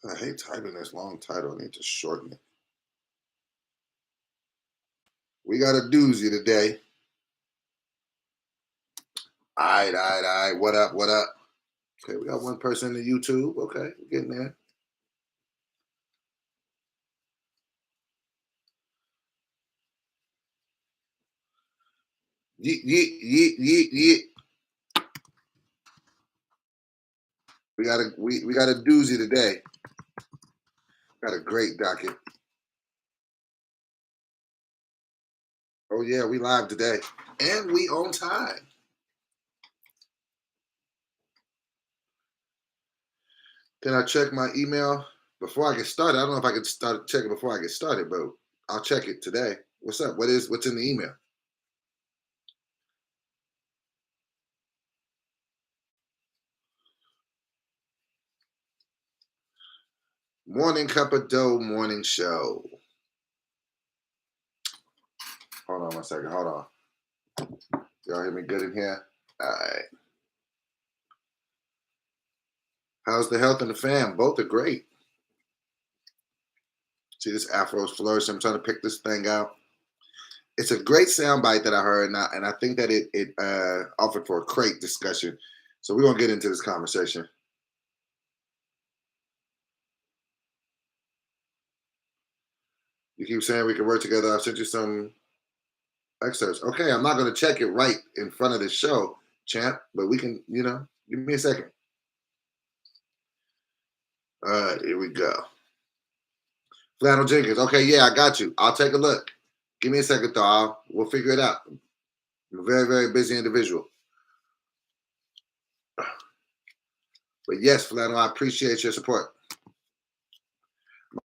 I hate typing this long title. I need to shorten it. We got a doozy today. All right, all right, all right. What up? What up? Okay, we got one person in the YouTube. Okay, we're getting there. Yeet, yeet, yeet, yeet, yeet. We got a doozy today. Got a great docket. Oh yeah, we live today, and we on time. Can I check my email before I get started? I don't know if I can start checking before I get started, but I'll check it today. What's up? What's in the email? Morning cup of dough, morning show. Hold on one second. Hold on. Y'all hear me good in here? All right. How's the health and the fam? Both are great. See, this afro's flourishing. I'm trying to pick this thing out. It's a great soundbite that I heard, and I think that it offered for a great discussion. So we're gonna get into this conversation. You keep saying we can work together. I've sent you some excerpts. Okay, I'm not gonna check it right in front of the show, champ, but we can, give me a second. All right, here we go. Flannel Jenkins. Okay, yeah, I got you. I'll take a look. Give me a second, though. We'll figure it out. I'm a very, very busy individual. But yes, Flannel, I appreciate your support.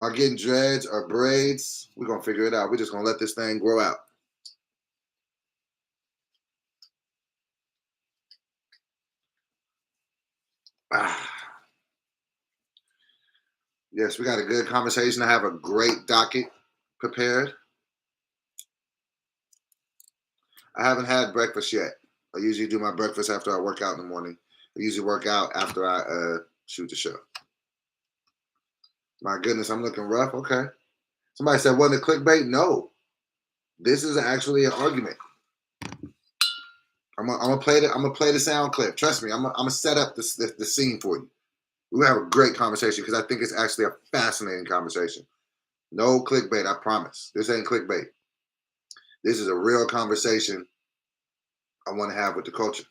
Am I getting dreads or braids? We're going to figure it out. We're just going to let this thing grow out. Yes, we got a good conversation. I have a great docket prepared. I haven't had breakfast yet. I usually do my breakfast after I work out in the morning. I usually work out after I shoot the show. My goodness, I'm looking rough. Okay. Somebody said, wasn't it clickbait? No. This is actually an argument. I'm gonna play the sound clip. Trust me, I'm gonna set up the scene for you. We're gonna have a great conversation because I think it's actually a fascinating conversation. No clickbait, I promise. This ain't clickbait. This is a real conversation I want to have with the culture.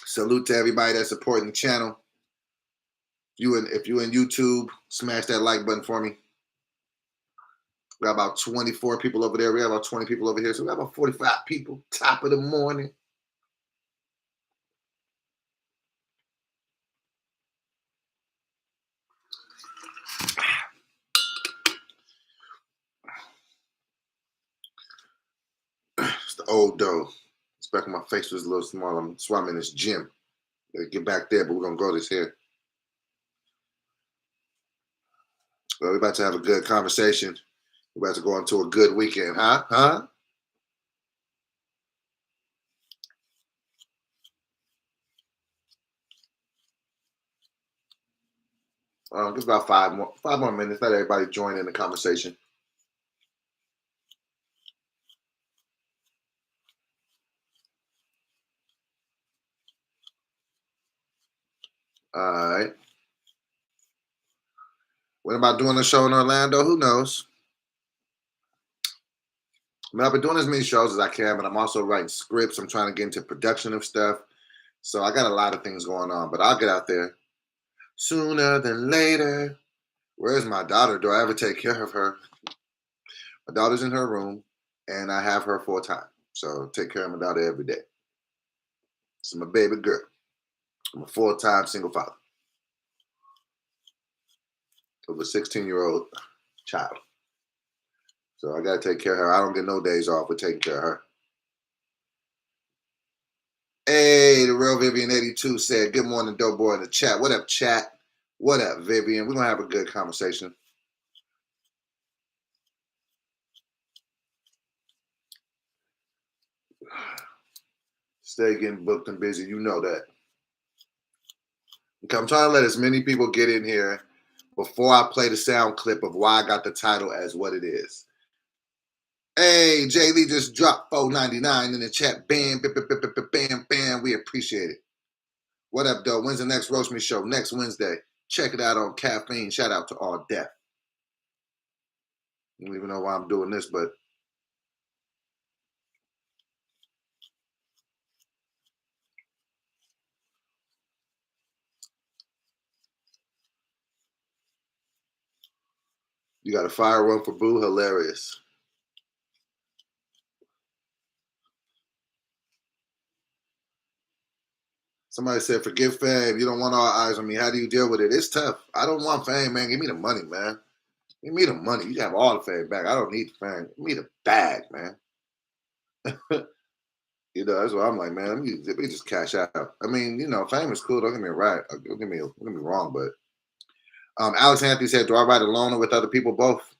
Salute to everybody that's supporting the channel. If you in YouTube, smash that like button for me. We got about 24 people over there. We have about 20 people over here. So we got about 45 people. Top of the morning. It's the old dough. It's back when my face was a little small. That's why I'm in this gym. Gotta get back there, but we're gonna grow this here. Well, we're about to have a good conversation. We're about to go into a good weekend, huh? Give about five more minutes. Let everybody join in the conversation. All right. When am I doing a show in Orlando? Who knows? I mean, I've been doing as many shows as I can, but I'm also writing scripts. I'm trying to get into production of stuff. So I got a lot of things going on, but I'll get out there sooner than later. Where's my daughter? Do I ever take care of her? My daughter's in her room, and I have her full time. So take care of my daughter every day. So my baby girl. I'm a full-time single father of a 16-year-old child. So I got to take care of her. I don't get no days off for taking care of her. Hey, the real Vivian 82 said, good morning, dope boy in the chat. What up, chat? What up, Vivian? We're going to have a good conversation. Stay getting booked and busy. You know that. Okay, I'm trying to let as many people get in here before I play the sound clip of why I got the title as what it is. Hey, Jay Lee just dropped 4.99 in the chat. Bam, bam, bam, bam, bam, bam, bam. We appreciate it. What up, though? When's the next Roast Me show? Next Wednesday. Check it out on Caffeine. Shout out to All Death. I don't even know why I'm doing this, but you got a fire one for Boo. Hilarious. Somebody said, forgive fame. You don't want all eyes on me. How do you deal with it? It's tough. I don't want fame, man. Give me the money, man. Give me the money. You have all the fame back. I don't need the fame. Give me the bag, man. That's what I'm like, man. Let me just cash out. I mean, fame is cool. Don't get me right. Don't get me wrong, but Alex Anthony said, do I write alone or with other people? Both.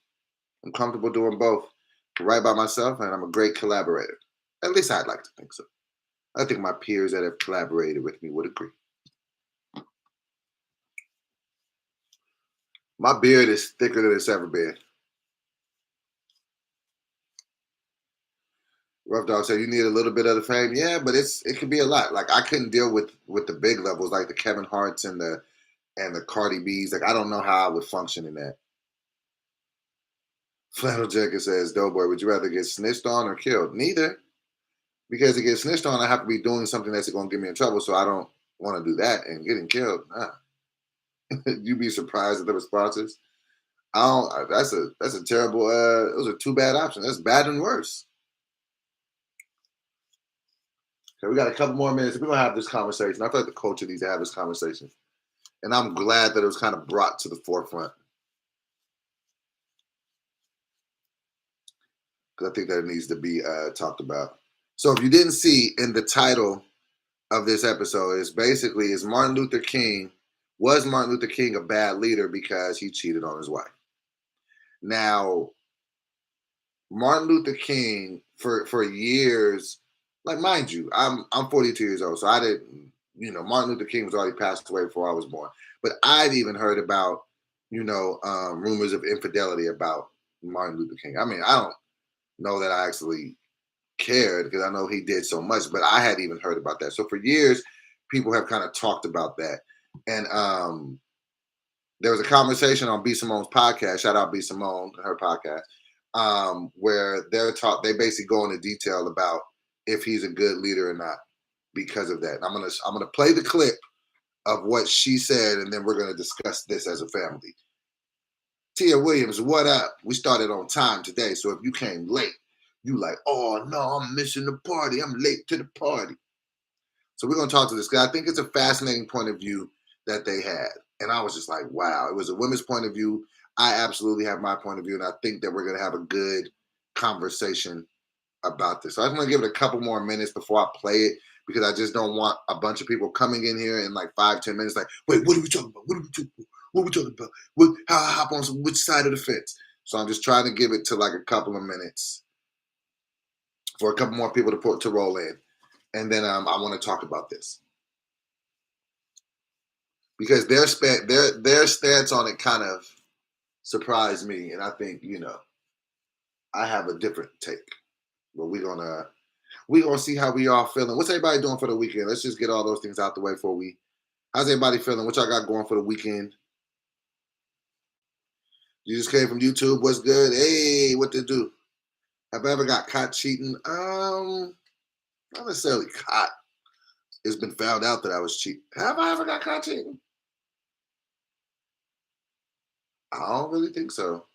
I'm comfortable doing both. I write by myself, and I'm a great collaborator. At least I'd like to think so. I think my peers that have collaborated with me would agree. My beard is thicker than it's ever been. Rough Dog said, you need a little bit of the fame. Yeah, but it could be a lot. Like, I couldn't deal with the big levels, like the Kevin Harts and the Cardi B's. Like, I don't know how I would function in that. Flannel Jenkins says, Doughboy, would you rather get snitched on or killed? Neither. Because to get snitched on, I have to be doing something that's going to get me in trouble. So I don't want to do that. And getting killed, nah. You'd be surprised at the responses. I don't. That's a terrible. Those are two bad options. That's bad and worse. Okay, we got a couple more minutes. We're gonna have this conversation. I feel like the culture needs to have this conversation, and I'm glad that it was kind of brought to the forefront because I think that it needs to be talked about. So, if you didn't see in the title of this episode, is basically was Martin Luther King a bad leader because he cheated on his wife? Now, Martin Luther King for years, like mind you, I'm 42 years old, so I didn't, Martin Luther King was already passed away before I was born. But I've even heard about, rumors of infidelity about Martin Luther King. I mean, I don't know that I actually cared because I know he did so much, but I had even heard about that. So for years, people have kind of talked about that. And there was a conversation on B. Simone's podcast. Shout out B. Simone, her podcast, where they basically go into detail about if he's a good leader or not because of that. I'm gonna play the clip of what she said, and then we're gonna discuss this as a family. Tia Williams, what up? We started on time today, so if you came late, you like, oh no, I'm missing the party. I'm late to the party. So we're gonna talk to this guy. I think it's a fascinating point of view that they had. And I was just like, wow, it was a women's point of view. I absolutely have my point of view, and I think that we're going to have a good conversation about this. So I just want to give it a couple more minutes before I play it because I just don't want a bunch of people coming in here in like 5-10 minutes like, wait, what are we talking about? What are we talking about? What are we talking about? How I hop on which side of the fence? So I'm just trying to give it to like a couple of minutes for a couple more people to roll in. And then I want to talk about this. Because their stance on it kind of surprised me, and I think I have a different take. But we gonna see how we all feeling. What's everybody doing for the weekend? Let's just get all those things out the way before we. How's everybody feeling? What y'all got going for the weekend? You just came from YouTube. What's good? Hey, what to do? Have I ever got caught cheating? Not necessarily caught. It's been found out that I was cheating. Have I ever got caught cheating? I don't really think so.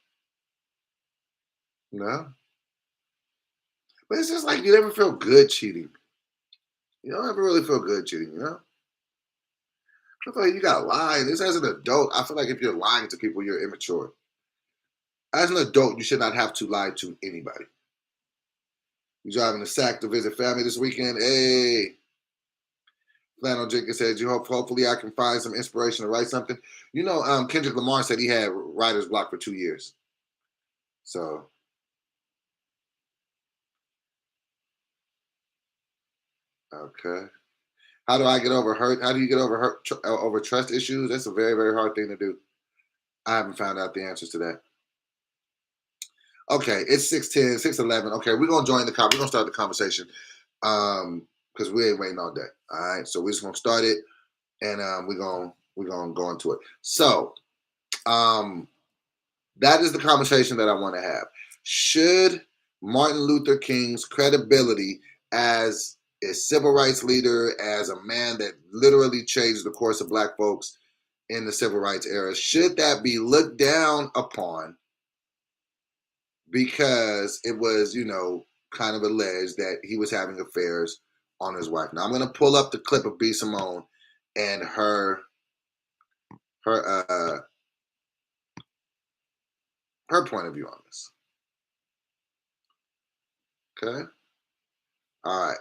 No. But it's just like you never feel good cheating. You don't ever really feel good cheating. I feel like you gotta lie. This as an adult, I feel like if you're lying to people, you're immature. As an adult, you should not have to lie to anybody. You driving a sack to visit family this weekend? Hey, Flannel Jenkins says, hopefully I can find some inspiration to write something. Kendrick Lamar said he had writer's block for 2 years. So, okay. How do I get over hurt? How do you get over over trust issues? That's a very, very hard thing to do. I haven't found out the answers to that. Okay, it's 6:10, 6:11. Okay, we're gonna join the we're gonna start the conversation. Because we ain't waiting all day. All right. So we're just gonna start it and we're gonna go into it. So that is the conversation that I want to have. Should Martin Luther King's credibility as a civil rights leader, as a man that literally changed the course of black folks in the civil rights era, should that be looked down upon because it was, kind of alleged that he was having affairs on his wife? Now I'm going to pull up the clip of B. Simone and her point of view on this. Okay. All right.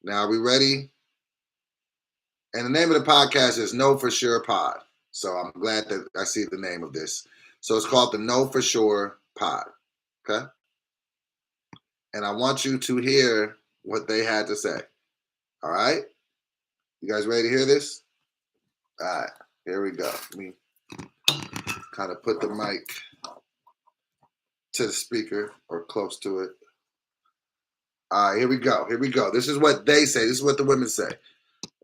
Now, are we ready? And the name of the podcast is Know For Sure Pod. So I'm glad that I see the name of this. So it's called the Know For Sure Pod. Okay. And I want you to hear what they had to say. All right. You guys ready to hear this? All right. Here we go. Let me kind of put the mic to the speaker or close to it. All right, here we go. Here we go. This is what they say. This is what the women say.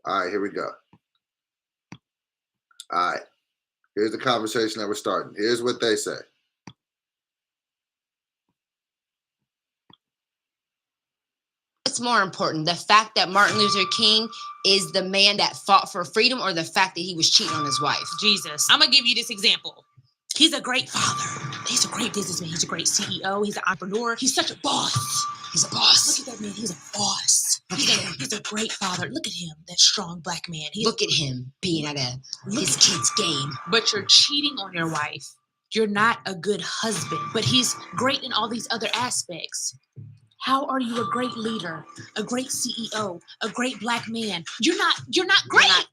All right, here we go. All right. Here's the conversation that we're starting. Here's what they say. What's more important, the fact that Martin Luther King is the man that fought for freedom, or the fact that he was cheating on his wife? Jesus. I'm going to give you this example. He's a great father. He's a great businessman. He's a great CEO. He's an entrepreneur. He's such a boss. He's a boss. Look at that man. He's a boss. He's a great father. Look at him, that strong black man. Look at him being at his kid's game. But you're cheating on your wife. You're not a good husband. But he's great in all these other aspects. How are you a great leader, a great CEO, a great black man? You're not great.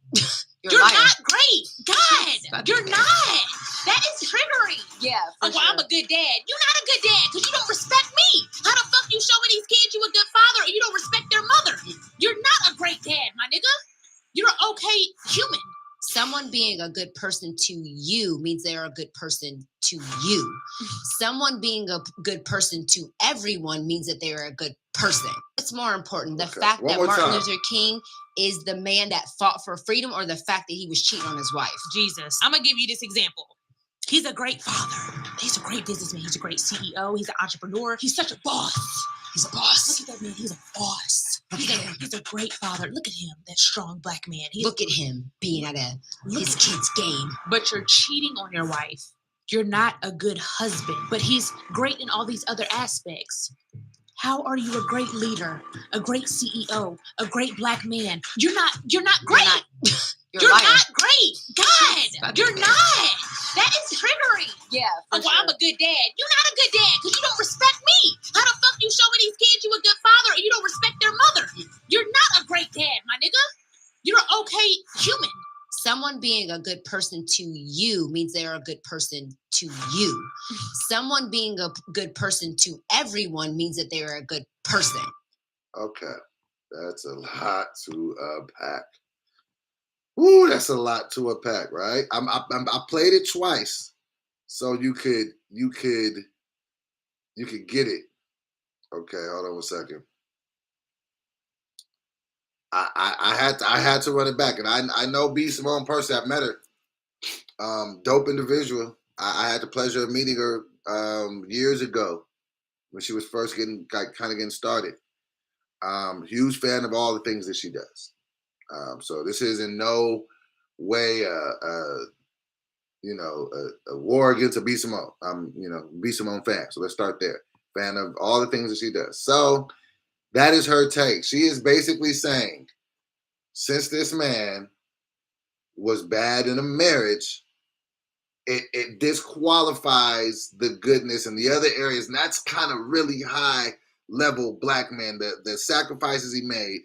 You're not great. God, you're not. That is triggering. Yeah. Well, I'm a good dad. You're not a good dad because you don't respect me. How the fuck you showing these kids you a good father and you don't respect their mother? You're not a great dad, my nigga. You're an okay human. Someone being a good person to you means they're a good person to you. Someone being a good person to everyone means that they're a good person. What's more important, the fact that Martin Luther King is the man that fought for freedom, or the fact that he was cheating on his wife? Jesus. I'm going to give you this example. He's a great father. He's a great businessman. He's a great CEO. He's an entrepreneur. He's such a boss. He's a boss. Look at that man. He's a boss. He's a great father. Look at him, that strong black man. Look at him being at his kid's game. But you're cheating on your wife. You're not a good husband. But he's great in all these other aspects. How are you a great leader, a great CEO, a great black man? You're not great. You're not great. God, you're not. That is triggering. Yeah. Well, I'm a good dad. You're not a good dad because you don't respect me. How the fuck you showing these kids you a good father and you don't respect their mother? You're not a great dad, my nigga. You're an okay human. Someone being a good person to you means they're a good person to you. Someone being a good person to everyone means that they're a good person. Okay. That's a lot to unpack. Ooh, that's a lot to unpack, right? I played it twice, so you could get it. Okay, hold on 1 second. I had to run it back, and I know B. Simone personally. I've met her. Dope individual. I had the pleasure of meeting her years ago when she was first kind of getting started. Huge fan of all the things that she does. So this is in no way a war against a B. Simone. I'm B. Simone fan. So let's start there. Fan of all the things that she does. So that is her take. She is basically saying, since this man was bad in a marriage, it disqualifies the goodness in the other areas. And that's kind of really high level black man. The sacrifices he made,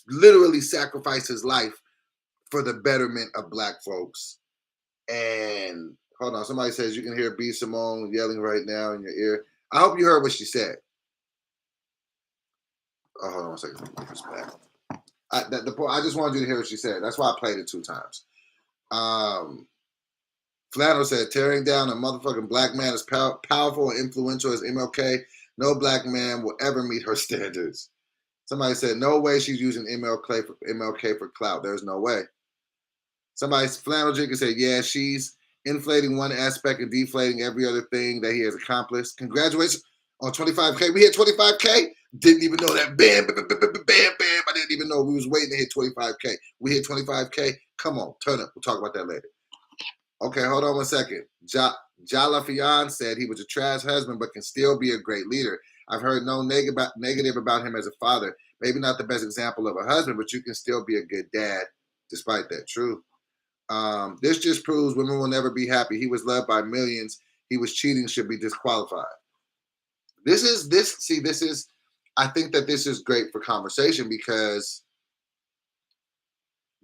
literally sacrificed his life for the betterment of black folks. And hold on, somebody says you can hear B. Simone yelling right now in your ear. I hope you heard what she said. Oh, hold on 1 second. I just wanted you to hear what she said. That's why I played it 2 times. Flannel said, tearing down a motherfucking black man as powerful and influential as MLK, no black man will ever meet her standards. Somebody said, no way she's using MLK for clout. There's no way. Somebody, Flannel Jenkins said, yeah, she's inflating one aspect and deflating every other thing that he has accomplished. Congratulations on 25K. We hit 25K. Didn't even know that. Bam, bam, bam, bam, bam, bam. I didn't even know we was waiting to hit 25K. We hit 25K. Come on, turn up. We'll talk about that later. Okay, hold on 1 second. Jalafian said he was a trash husband, but can still be a great leader. I've heard no negative about him as a father. Maybe not the best example of a husband, but you can still be a good dad despite that. True. This just proves women will never be happy. He was loved by millions. He was cheating, should be disqualified. I think that this is great for conversation because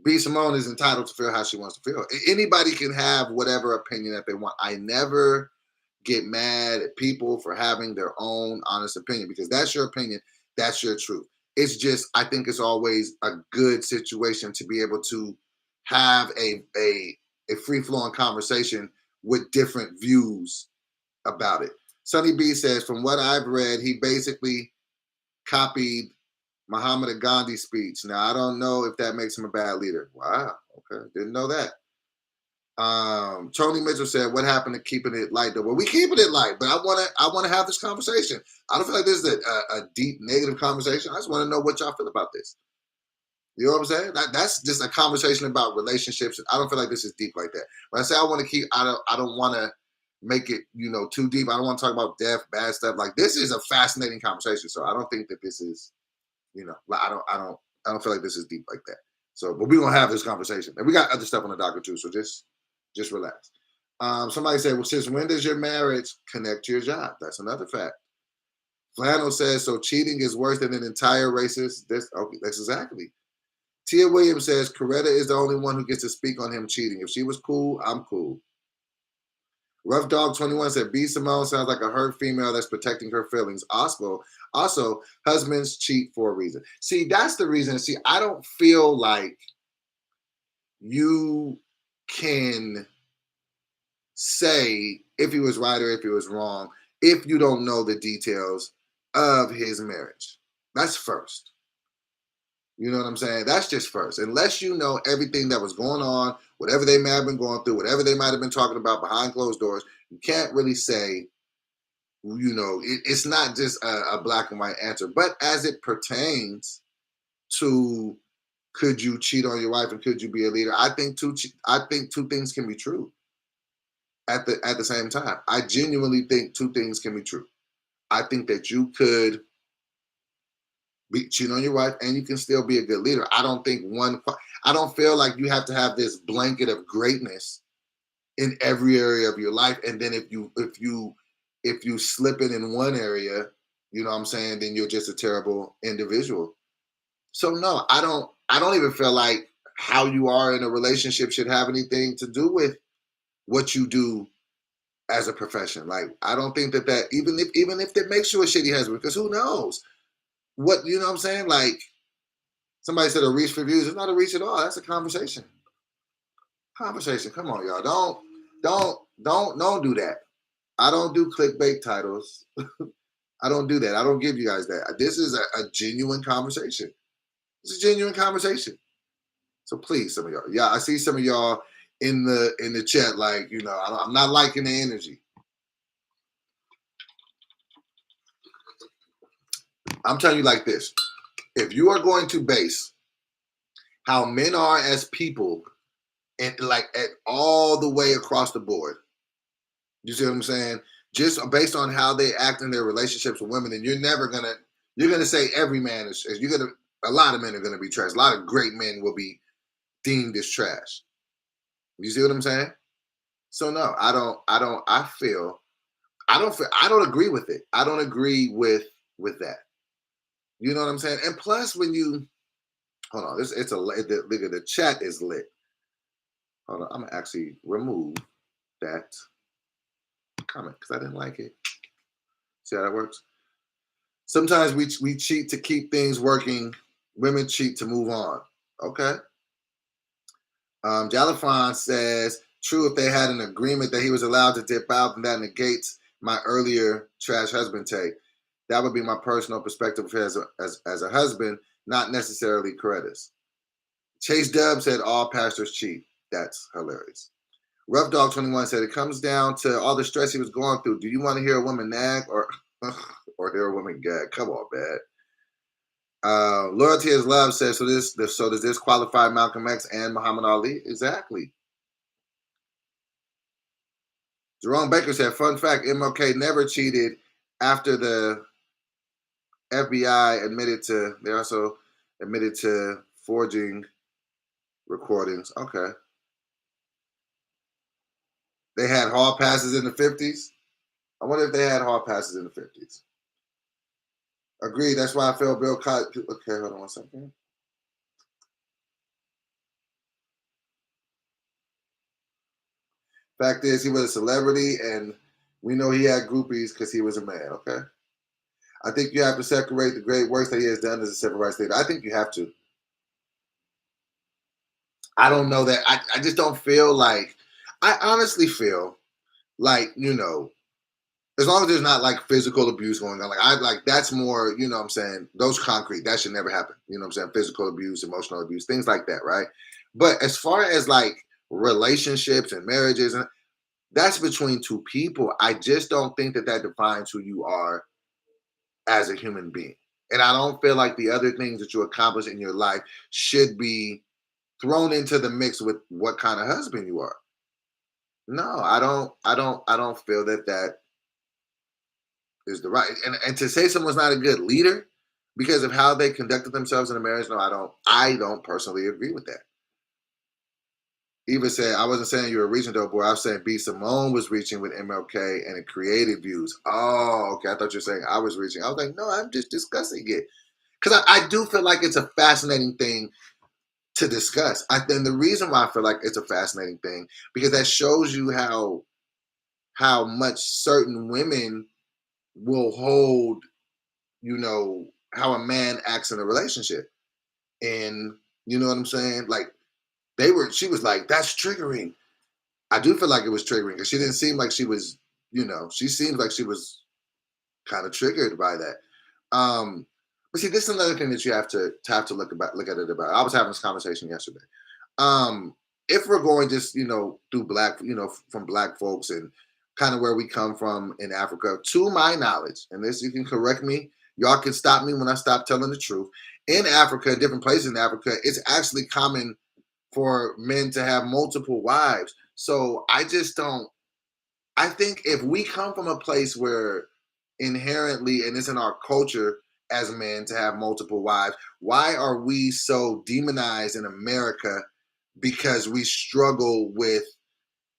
B. Simone is entitled to feel how she wants to feel. Anybody can have whatever opinion that they want. I never get mad at people for having their own honest opinion because that's your opinion. That's your truth. It's just, I think it's always a good situation to be able to have a free-flowing conversation with different views about it. Sonny B says, from what I've read, he basically copied Muhammad Gandhi's speech. Now, I don't know if that makes him a bad leader. Wow. Okay. Didn't know that. Tony Mitchell said, what happened to keeping it light though? Well, we keeping it light, but I want to have this conversation. I don't feel like this is a deep negative conversation. I just want to know what y'all feel about this. You know what I'm saying? That's just a conversation about relationships. I don't feel like this is deep like that. When I say I want to keep, I don't want to make it, too deep. I don't want to talk about death, bad stuff. Like, this is a fascinating conversation. So I don't think that this is, I don't feel like this is deep like that. So, but we're gonna have this conversation, and we got other stuff on the docket too. So just relax. Somebody said, well, since when does your marriage connect to your job? That's another fact. Flannel says, so cheating is worse than an entire racist. That's exactly. Tia Williams says, Coretta is the only one who gets to speak on him cheating. If she was cool, I'm cool. Rough Dog 21 said, B. Simone sounds like a hurt female that's protecting her feelings. Also, husbands cheat for a reason. See, that's the reason. See, I don't feel like you can say if he was right or if he was wrong if you don't know the details of his marriage. That's first. You know what I'm saying? That's just first. Unless you know everything that was going on, whatever they may have been going through, whatever they might have been talking about behind closed doors, you can't really say, it's not just a black and white answer. But as it pertains to could you cheat on your wife and could you be a leader, I think two things can be true at the same time. I genuinely think 2 things can be true. I think that you could cheat on your wife and you can still be a good leader. I don't feel like you have to have this blanket of greatness in every area of your life. And then if you slip in one area, you know what I'm saying, then you're just a terrible individual. So no, I don't even feel like how you are in a relationship should have anything to do with what you do as a profession. Like, I don't think that even if that makes you a shitty husband, because who knows? What, you know what I'm saying? Like, somebody said a reach for views. It's not a reach at all. That's a conversation. Conversation. Come on, y'all. Don't do that. I don't do clickbait titles. I don't do that. I don't give you guys that. This is a genuine conversation. It's a genuine conversation. So please, some of y'all. Yeah, I see some of y'all in the chat, like, I'm not liking the energy. I'm telling you like this. If you are going to base how men are as people and like at all the way across the board, you see what I'm saying? Just based on how they act in their relationships with women, then you're gonna say every man is a lot of men are gonna be trash. A lot of great men will be deemed as trash. You see what I'm saying? So no, I don't agree with it. I don't agree with that. You know what I'm saying? And plus, when you hold on, look at the chat is lit. Hold on, I'm gonna actually remove that comment because I didn't like it. See how that works? Sometimes we cheat to keep things working Women cheat to move on. Okay. Jalafon says, true, if they had an agreement that he was allowed to dip out, then that negates my earlier trash husband take. That would be my personal perspective as a husband, not necessarily Coretta's. Chase Dub said, all pastors cheat. That's hilarious. Rough Dog 21 said, it comes down to all the stress he was going through. Do you want to hear a woman nag or hear a woman gag? Come on, man. Loyalty is love says, so does this qualify Malcolm X and Muhammad Ali? Exactly. Jerome Baker said, fun fact, MLK never cheated after the FBI they also admitted to forging recordings. Okay. They had hall passes in the 50s. I wonder if they had hall passes in the 50s. Agreed. That's why I feel Bill Cosby. Okay, hold on one second. Fact is, he was a celebrity, and we know he had groupies because he was a man. Okay. I think you have to separate the great works that he has done as a civil rights leader. I think you have to. I don't know that. I just don't feel like. I honestly feel like, as long as there's not like physical abuse going on, that's more, what I'm saying, those concrete, that should never happen. You know what I'm saying? Physical abuse, emotional abuse, things like that, right? But as far as like relationships and marriages, that's between two people. I just don't think that defines who you are as a human being. And I don't feel like the other things that you accomplish in your life should be thrown into the mix with what kind of husband you are. No, I don't feel that is the right. And to say someone's not a good leader because of how they conducted themselves in a marriage, no, I don't personally agree with that. Eva said, I wasn't saying you were reaching though, boy. I was saying B. Simone was reaching with MLK and it created views. Oh, okay. I thought you were saying I was reaching. I was like, no, I'm just discussing it. Because I do feel like it's a fascinating thing to discuss. Then the reason why I feel like it's a fascinating thing, because that shows you how much certain women will hold, how a man acts in a relationship. And you know what I'm saying? Like she was like, that's triggering. I do feel like it was triggering because she didn't seem like she was, she seemed like she was kind of triggered by that. But see, this is another thing that you have to look at it about. I was having this conversation yesterday. If we're going just, through black, from black folks and kind of where we come from in Africa, to my knowledge, and this, you can correct me, y'all can stop me when I stop telling the truth. In Africa, different places in Africa, it's actually common for men to have multiple wives. So I think if we come from a place where inherently, and it's in our culture as men to have multiple wives, why are we so demonized in America because we struggle with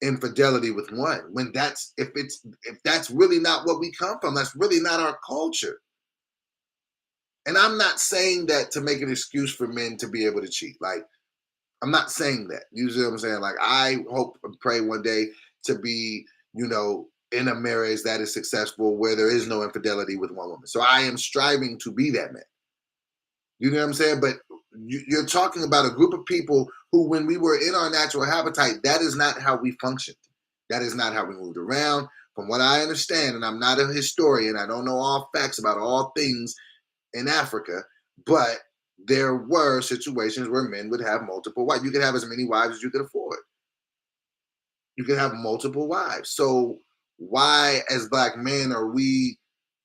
infidelity with one? When if that's really not what we come from, that's really not our culture. And I'm not saying that to make an excuse for men to be able to cheat. Like, I'm not saying that. You see what I'm saying? Like, I hope and pray one day to be, in a marriage that is successful where there is no infidelity with one woman. So I am striving to be that man. You know what I'm saying? But you're talking about a group of people who, when we were in our natural habitat, that is not how we functioned. That is not how we moved around. From what I understand, and I'm not a historian, I don't know all facts about all things in Africa, but there were situations where men would have multiple wives. You could have as many wives as you could afford. You could have multiple wives. So why, as black men, are we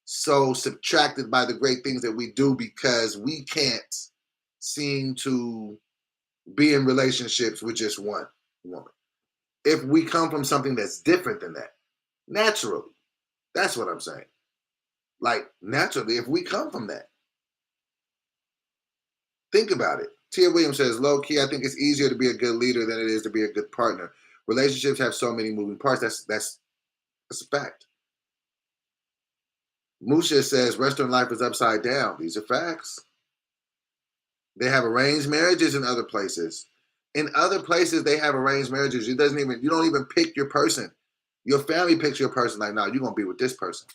so subtracted by the great things that we do because we can't seem to be in relationships with just one woman? If we come from something that's different than that, naturally, that's what I'm saying. Like, naturally, if we come from that, think about it. Tia Williams says, low key, I think it's easier to be a good leader than it is to be a good partner. Relationships have so many moving parts. That's a fact. Musha says, Western life is upside down. These are facts. They have arranged marriages in other places. In other places, they have arranged marriages. You don't even pick your person. Your family picks your person. Like, no, you're gonna be with this person.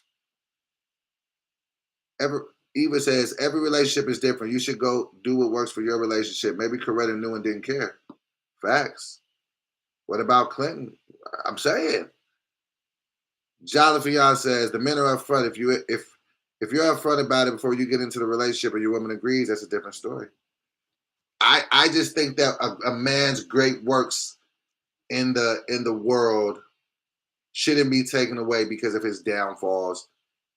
Eva says, every relationship is different. You should go do what works for your relationship. Maybe Coretta knew and didn't care. Facts. What about Clinton? I'm saying. Jalafion says, the men are upfront. If you're upfront about it before you get into the relationship and your woman agrees, that's a different story. I just think that a man's great works in the world shouldn't be taken away because of his downfalls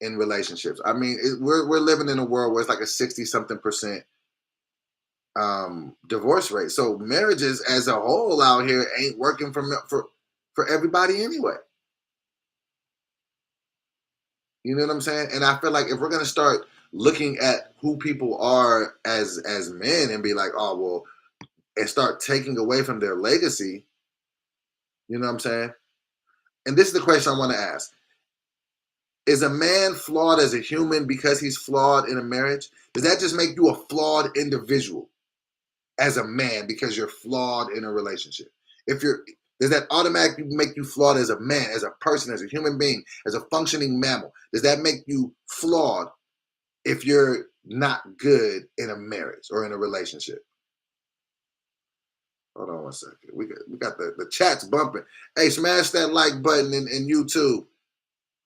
in relationships. I mean, we're living in a world where it's like a 60-something% divorce rate. So marriages as a whole out here ain't working for everybody anyway. You know what I'm saying? And I feel like if we're gonna start looking at who people are as men and be like, oh well, and start taking away from their legacy, you know what I'm saying? And this is the question I want to ask. Is a man flawed as a human because he's flawed in a marriage? Does that just make you a flawed individual as a man because you're flawed in a relationship? Does that automatically make you flawed as a man, as a person, as a human being, as a functioning mammal? Does that make you flawed if you're not good in a marriage or in a relationship? Hold on one second. We got the chats bumping. Hey, smash that like button in YouTube.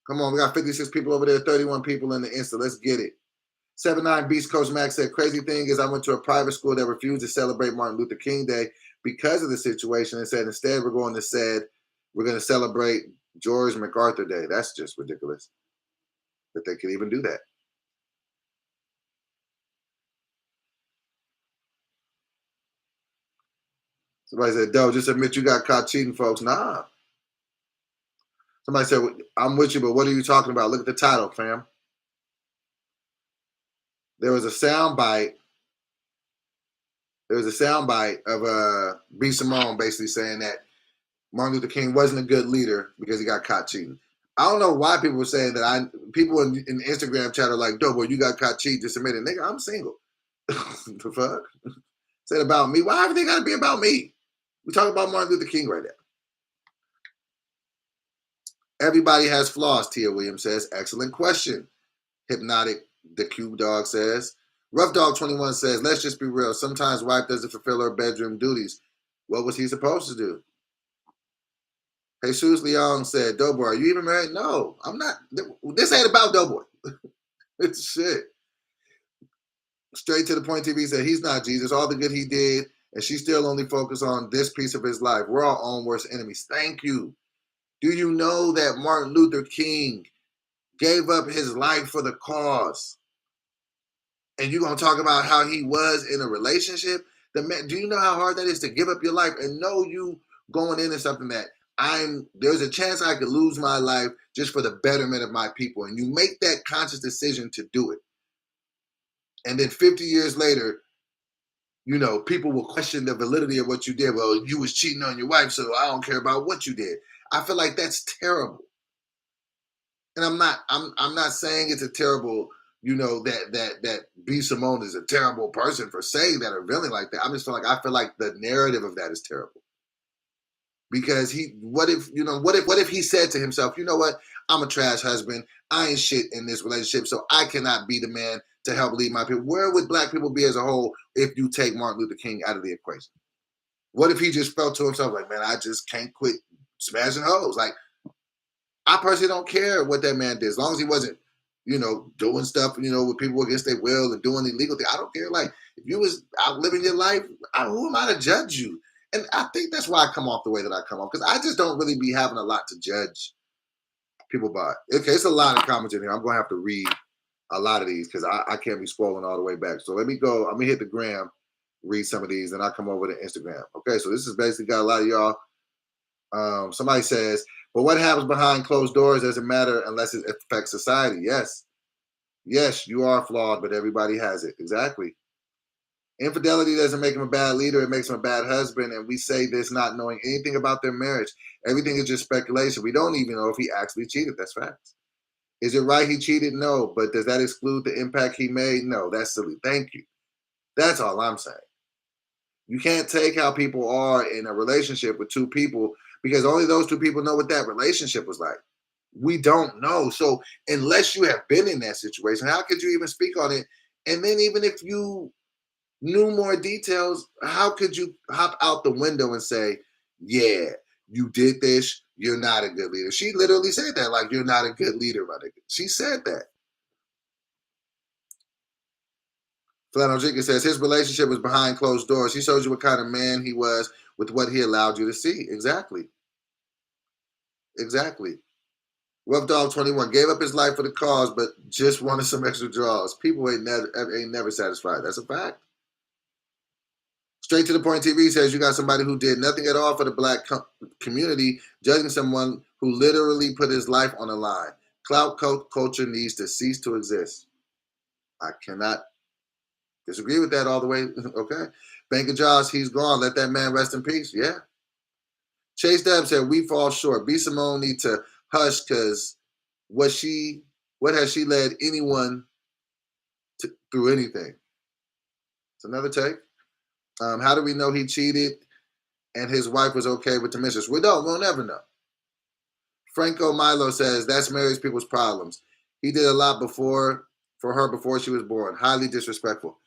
Come on, we got 56 people over there, 31 people in the Insta. Let's get it. 79 Beast Coach Max said, crazy thing is I went to a private school that refused to celebrate Martin Luther King Day because of the situation and said instead we're going to celebrate George MacArthur Day. That's just ridiculous that they could even do that. Somebody said, Doe, just admit you got caught cheating, folks. Nah. Somebody said, I'm with you, but what are you talking about? Look at the title, fam. There was a sound bite. There was a sound bite of B. Simone basically saying that Martin Luther King wasn't a good leader because he got caught cheating. I don't know why people were saying that. People in Instagram chat are like, Doe, boy, you got caught cheating. Just admit it. Nigga, I'm single. The fuck? Said about me. Why everything got to be about me? We talking about Martin Luther King right now. Everybody has flaws, Tia Williams says. Excellent question. Hypnotic, the Cube Dog says. Rough Dog 21 says, let's just be real. Sometimes wife doesn't fulfill her bedroom duties. What was he supposed to do? Jesus Leon said, Doughboy, are you even married? No, I'm not. This ain't about Doughboy. It's shit. Straight to the Point TV said, he's not Jesus. All the good he did, and she still only focused on this piece of his life. We're our own worst enemies. Thank you. Do you know that Martin Luther King gave up his life for the cause? And you're going to talk about how he was in a relationship? Do you know how hard that is to give up your life and know you going into something that there's a chance I could lose my life just for the betterment of my people. And you make that conscious decision to do it. And then 50 years later, people will question the validity of what you did. Well, you was cheating on your wife, so I don't care about what you did. I feel like that's terrible. And I'm not saying it's a terrible, that B. Simone is a terrible person for saying that or feeling like that. I feel like the narrative of that is terrible. Because what if he said to himself, you know what? I'm a trash husband. I ain't shit in this relationship, so I cannot be the man to help lead my people. Where would black people be as a whole if you take Martin Luther King out of the equation? What if he just felt to himself like, man, I just can't quit smashing hoes? Like, I personally don't care what that man did. As long as he wasn't, doing stuff, with people against their will and doing illegal things. I don't care. Like, if you was out living your life, who am I to judge you? And I think that's why I come off the way that I come off. Because I just don't really be having a lot to judge people by. Okay, it's a lot of comments in here. I'm going to have to read a lot of these because I can't be scrolling all the way back. So let me go. I'm going to hit the gram, read some of these, and I'll come over to Instagram. Okay, so this is basically got a lot of y'all. Somebody says, but what happens behind closed doors doesn't matter unless it affects society. Yes. Yes, you are flawed, but everybody has it. Exactly. Infidelity doesn't make him a bad leader. It makes him a bad husband. And we say this not knowing anything about their marriage. Everything is just speculation. We don't even know if he actually cheated. That's facts. Is it right he cheated? No. But does that exclude the impact he made? No. That's silly. Thank you. That's all I'm saying. You can't take how people are in a relationship with two people because only those two people know what that relationship was like. We don't know. So unless you have been in that situation, how could you even speak on it? And then even if you knew more details, how could you hop out the window and say, yeah, you did this, you're not a good leader? She literally said that, like, you're not a good leader, my nigga. She said that. Flannel Jenkins says his relationship was behind closed doors. He showed you what kind of man he was with what he allowed you to see. Exactly. Exactly. Rough Dog 21 gave up his life for the cause, but just wanted some extra draws. People ain't never satisfied. That's a fact. Straight to the point TV says you got somebody who did nothing at all for the black community, judging someone who literally put his life on the line. Clout culture needs to cease to exist. I cannot disagree with that all the way. Okay. Bank of Jaws, he's gone. Let that man rest in peace. Yeah. Chase Deb said we fall short. B Simone need to hush because what has she led anyone through anything? It's another take. How do we know he cheated and his wife was okay with the mistress? We'll never know. Franco Milo says that's married people's problems. He did a lot for her before she was born. Highly disrespectful.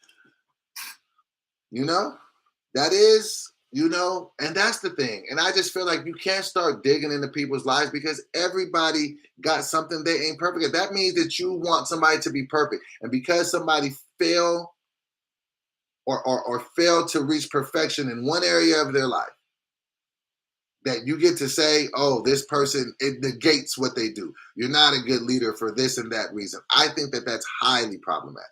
That is, and that's the thing. And I just feel like you can't start digging into people's lives because everybody got something they ain't perfect at. That means that you want somebody to be perfect. And because somebody failed or failed to reach perfection in one area of their life, that you get to say, oh, this person, it negates what they do. You're not a good leader for this and that reason. I think that that's highly problematic.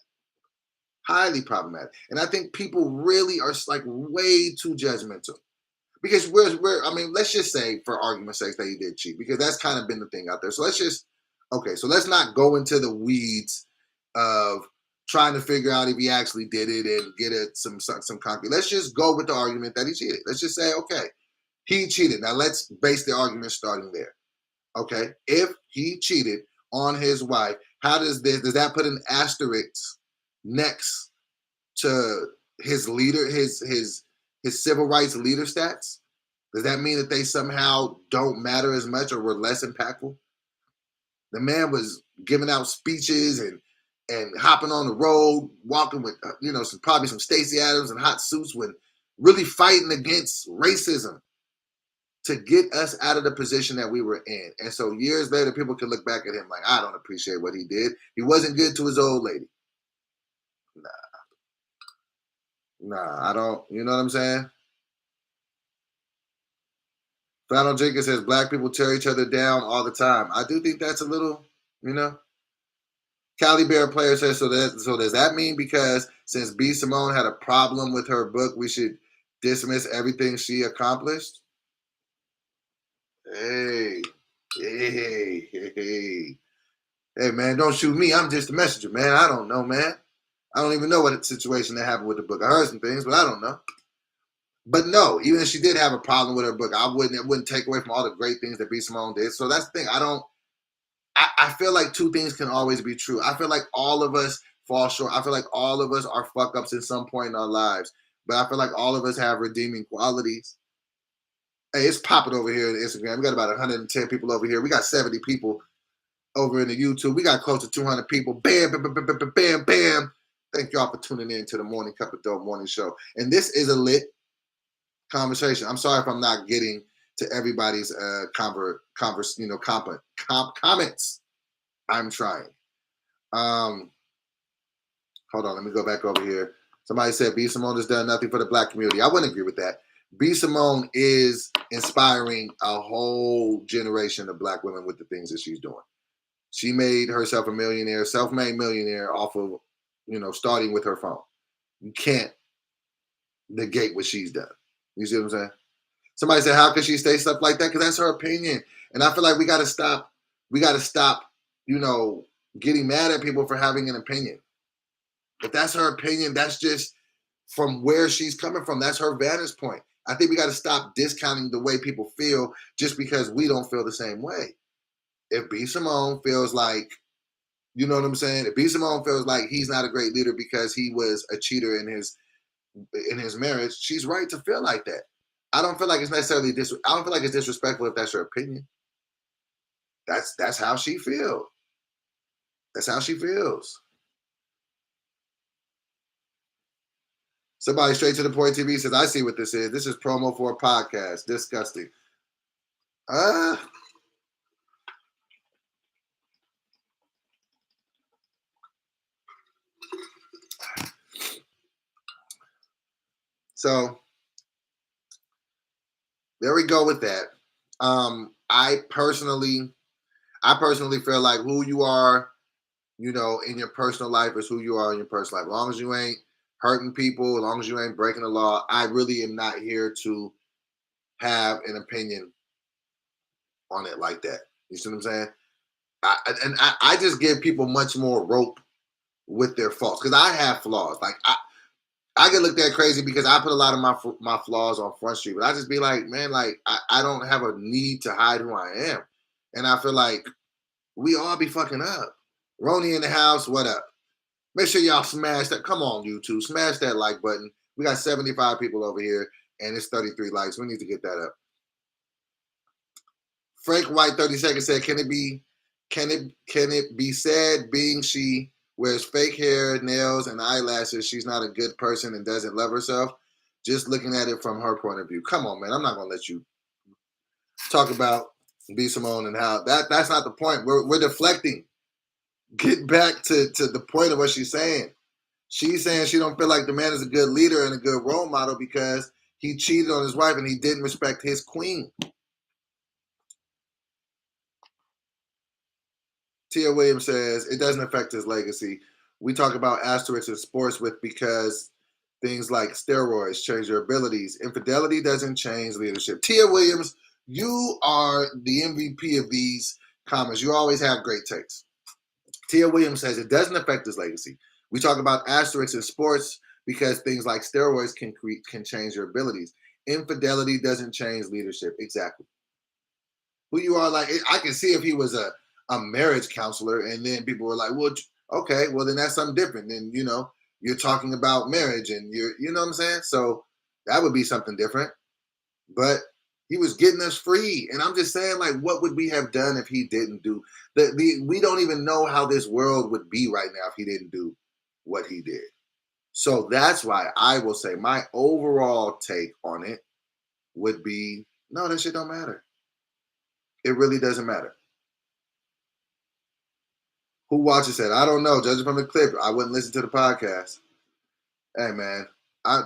Highly problematic. And I think people really are like way too judgmental. Because let's just say for argument's sake that he did cheat, because that's kind of been the thing out there. So let's not go into the weeds of trying to figure out if he actually did it and get some concrete. Let's just go with the argument that he cheated. Let's just say, okay, he cheated. Now let's base the argument starting there. Okay, if he cheated on his wife, does that put an asterisk next to his leader, his civil rights leader stats? Does that mean that they somehow don't matter as much or were less impactful? The man was giving out speeches and hopping on the road, walking with probably some Stacey Adams and hot suits, when really fighting against racism to get us out of the position that we were in. And so years later, people can look back at him like, I don't appreciate what he did. He wasn't good to his old lady. Nah, I don't. You know what I'm saying? Flannel Jenkins says black people tear each other down all the time. I do think that's a little, Cali Bear Player says, so does that mean because since B Simone had a problem with her book, we should dismiss everything she accomplished? Hey, man, don't shoot me. I'm just a messenger, man. I don't know, man. I don't even know what situation that happened with the book. I heard some things, but I don't know. But no, even if she did have a problem with her book, it wouldn't take away from all the great things that B Simone did. So that's the thing. I feel like two things can always be true. I feel like all of us fall short. I feel like all of us are fuck ups at some point in our lives. But I feel like all of us have redeeming qualities. Hey, it's popping over here on Instagram. We got about 110 people over here. We got 70 people over in the YouTube. We got close to 200 people. Bam, bam, bam, bam, bam, bam, bam. Thank y'all for tuning in to the Morning Cup of Dope Morning Show. And this is a lit conversation. I'm sorry if I'm not getting to everybody's comments. I'm trying. Hold on, let me go back over here. Somebody said B Simone has done nothing for the black community. I wouldn't agree with that. B Simone is inspiring a whole generation of black women with the things that she's doing. She made herself a millionaire, self-made millionaire off of, starting with her phone. You can't negate what she's done. You see what I'm saying? Somebody said, how can she say stuff like that? Because that's her opinion. And I feel like we got to stop, getting mad at people for having an opinion. If that's her opinion, that's just from where she's coming from. That's her vantage point. I think we got to stop discounting the way people feel just because we don't feel the same way. If B Simone feels like, you know what I'm saying? If B Simone feels like he's not a great leader because he was a cheater in his marriage, she's right to feel like that. I don't feel like it's necessarily I don't feel like it's disrespectful if that's your opinion. That's how she feels. That's how she feels. Somebody straight to the point TV says, I see what this is. This is promo for a podcast. Disgusting. So there we go with that. I personally feel like who you are, in your personal life is who you are in your personal life. As long as you ain't hurting people, as long as you ain't breaking the law, I really am not here to have an opinion on it like that. You see what I'm saying? I just give people much more rope with their faults because I have flaws. Like I get looked at crazy because I put a lot of my flaws on Front Street, but I just be like, man, like I don't have a need to hide who I am, and I feel like we all be fucking up. Roni in the house, what up? Make sure y'all smash that. Come on, YouTube, smash that like button. We got 75 people over here, and it's 33 likes. We need to get that up. Frank White 30 seconds said, can it be said being she wears fake hair, nails, and eyelashes, she's not a good person and doesn't love herself? Just looking at it from her point of view. Come on, man. I'm not gonna let you talk about B. Simone and how that's not the point. We're deflecting. Get back to the point of what she's saying. She's saying she don't feel like the man is a good leader and a good role model because he cheated on his wife and he didn't respect his queen. Tia Williams says, it doesn't affect his legacy. We talk about asterisks in sports because things like steroids change your abilities. Infidelity doesn't change leadership. Tia Williams, you are the MVP of these comments. You always have great takes. Tia Williams says, it doesn't affect his legacy. We talk about asterisks in sports because things like steroids can change your abilities. Infidelity doesn't change leadership. Exactly. Who you are, like, I can see if he was a marriage counselor and then people were like, well, okay, well then that's something different. Then, you're talking about marriage and you know what I'm saying? So that would be something different. But he was getting us free. And I'm just saying, like, what would we have done if he didn't do we don't even know how this world would be right now if he didn't do what he did. So that's why I will say my overall take on it would be, no, that shit don't matter. It really doesn't matter. Who watches it? I don't know. Judging from the clip, I wouldn't listen to the podcast. Hey, man,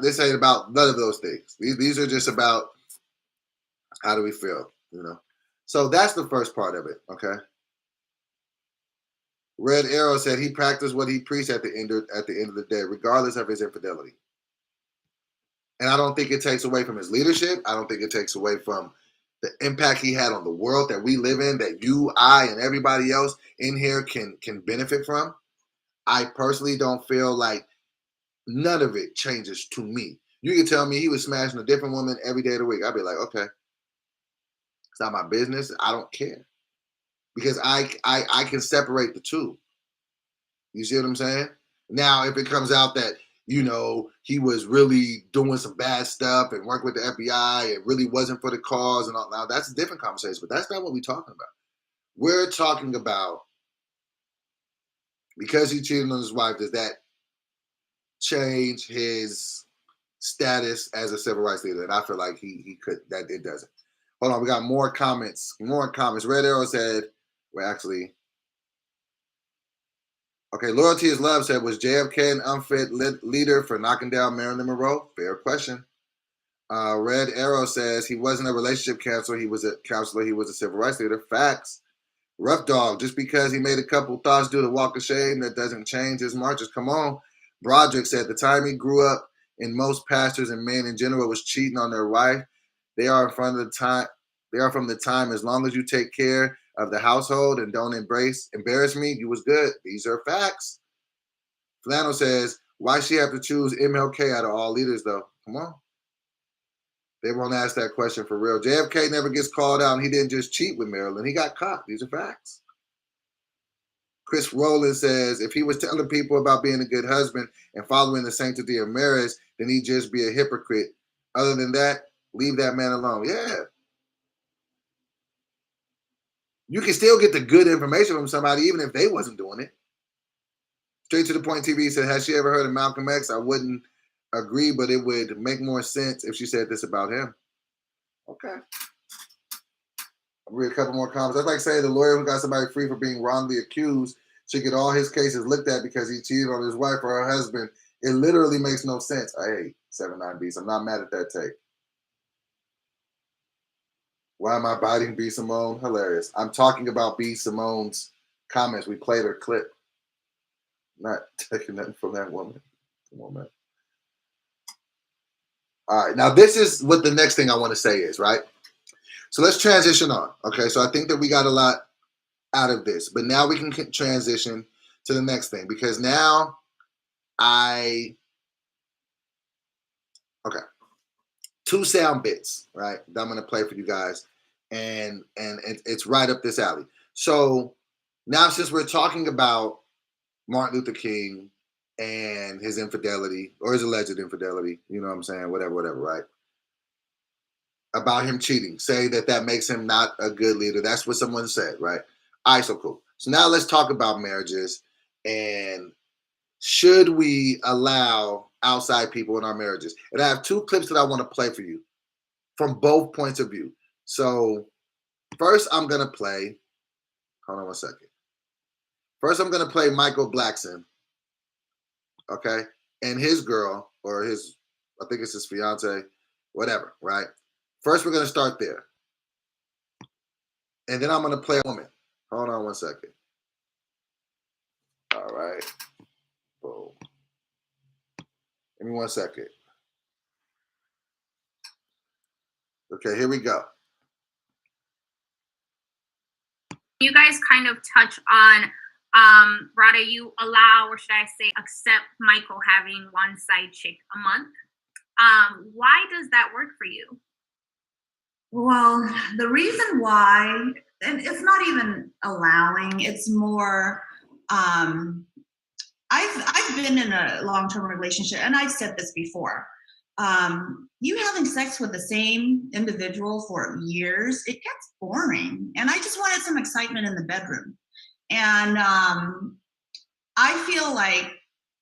this ain't about none of those things. These are just about how do we feel, So that's the first part of it, okay? Red Arrow said he practiced what he preached at the end of the day, regardless of his infidelity. And I don't think it takes away from his leadership. I don't think it takes away from the impact he had on the world that we live in, that you, I, and everybody else in here can benefit from. I personally don't feel like none of it changes to me. You can tell me he was smashing a different woman every day of the week. I'd be like, okay, it's not my business. I don't care. Because I can separate the two. You see what I'm saying? Now, if it comes out that, he was really doing some bad stuff and worked with the FBI and really wasn't for the cause and all, now that's a different conversation, but that's not what we're talking about. We're talking about because he cheated on his wife, does that change his status as a civil rights leader? And I feel like he could, that it doesn't. Hold on, we got more comments. Red Arrow said, okay, Loyalty is Love said, was JFK an unfit leader for knocking down Marilyn Monroe? Fair question. Red Arrow says he wasn't a relationship counselor. He was a counselor. He was a civil rights leader. Facts. Rough Dog, just because he made a couple thoughts do the walk of shame, that doesn't change his marches. Come on. Broderick said the time he grew up in, most pastors and men in general was cheating on their wife. They are from the time as long as you take care of the household and don't embarrass me, you was good. These are facts. Flannel says, why she have to choose MLK out of all leaders though? Come on. They won't ask that question for real. JFK never gets called out and he didn't just cheat with Marilyn. He got caught. These are facts. Chris Rowland says, if he was telling people about being a good husband and following the sanctity of marriage, then he'd just be a hypocrite. Other than that, leave that man alone. Yeah. You can still get the good information from somebody, even if they wasn't doing it. Straight to the Point TV said, has she ever heard of Malcolm X? I wouldn't agree, but it would make more sense if she said this about him. Okay. I'll read a couple more comments. That's like saying the lawyer who got somebody free for being wrongly accused should get all his cases looked at because he cheated on his wife or her husband. It literally makes no sense. I hate 79 Beats. I'm not mad at that take. Why am I biting B. Simone? Hilarious. I'm talking about B. Simone's comments. We played her clip. Not taking nothing from that woman. Come on, man. All right. Now, this is what the next thing I want to say is, right? So let's transition on. Okay. So I think that we got a lot out of this. But now we can transition to the next thing. Because now okay. 2 sound bits, right, that I'm going to play for you guys. And it's right up this alley. So now since we're talking about Martin Luther King and his infidelity or his alleged infidelity, you know what I'm saying? Whatever, right? About him cheating. Say that makes him not a good leader. That's what someone said, right? All right, so cool. So now let's talk about marriages and should we allow outside people in our marriages? And I have 2 clips that I want to play for you from both points of view. So first I'm going to play, hold on one second. First I'm going to play Michael Blackson, okay, and his girl, or his, I think it's his fiance, whatever, right? First we're going to start there. And then I'm going to play a woman. Hold on one second. All right. Boom. Give me one second. Okay, here we go. You guys kind of touch on, Rada, you allow, or should I say, accept Michael having one side chick a month. Why does that work for you? Well, the reason why, and it's not even allowing, it's more, I've been in a long-term relationship, and I've said this before. You having sex with the same individual for years, it gets boring. And I just wanted some excitement in the bedroom. And I feel like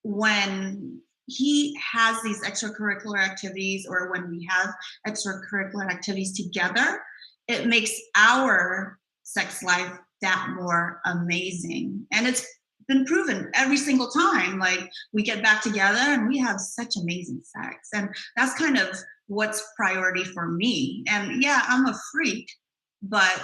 when he has these extracurricular activities, or when we have extracurricular activities together, it makes our sex life that more amazing. And it's been proven every single time. Like, we get back together and we have such amazing sex. And that's kind of what's priority for me. And yeah, I'm a freak, but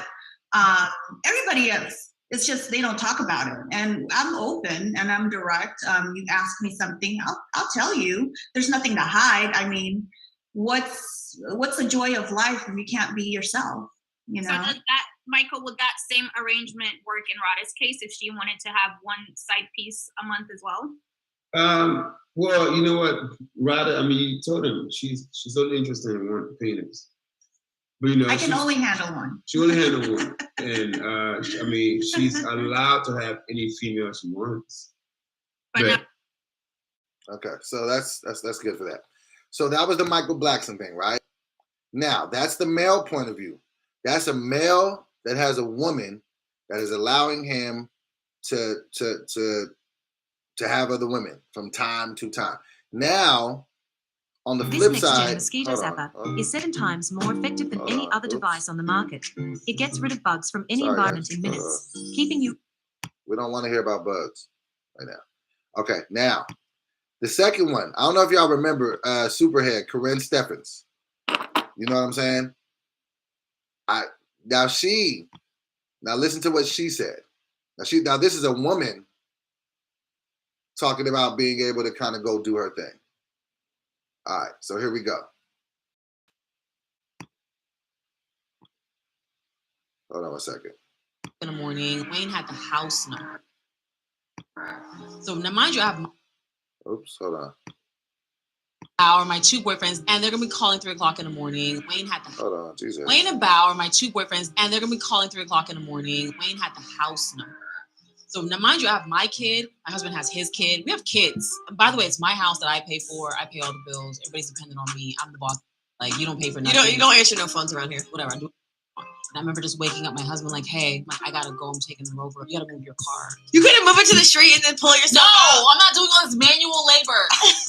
everybody else, it's just they don't talk about it. And I'm open and I'm direct. You ask me something, I'll tell you. There's nothing to hide. I mean, what's the joy of life if you can't be yourself? You know. So does that, Michael, would that same arrangement work in Rada's case if she wanted to have one side piece a month as well? Well, you know what, Rada, I mean, you told him she's only interested in one penis. But, you know, I can only handle one. She only handle one. And, I mean, she's allowed to have any female she wants. But okay, so that's good for that. So that was the Michael Blackson thing, right? Now, that's the male point of view. That's a male that has a woman that is allowing him to have other women from time to time. Now, on the flip side, mosquito zapper is 7 times more effective than any other device on the market. It gets rid of bugs from any environment in minutes, keeping you... We don't want to hear about bugs right now. Okay, now, the second one. I don't know if y'all remember Superhead, Corinne Steffens. You know what I'm saying? Now listen to what she said. Now this is a woman talking about being able to kind of go do her thing. All right, so here we go. Hold on a second. In the morning, Wayne had the house number. So now, mind you, I have Hold on. Bauer, my 2 boyfriends, and they're gonna be calling 3 o'clock in the morning. Wayne had the Hold on, Jesus. Wayne and Bauer, my 2 boyfriends, and they're gonna be calling 3 o'clock in the morning. Wayne had the house number. So now, mind you, I have my kid. My husband has his kid. We have kids. And by the way, it's my house that I pay for. I pay all the bills. Everybody's dependent on me. I'm the boss. Like, you don't pay for nothing. You don't answer no phones around here. Whatever. I do. I remember just waking up my husband like, hey, I gotta go. I'm taking them over. You gotta move your car. You couldn't move it to the street and then pull yourself out. I'm not doing all this manual labor.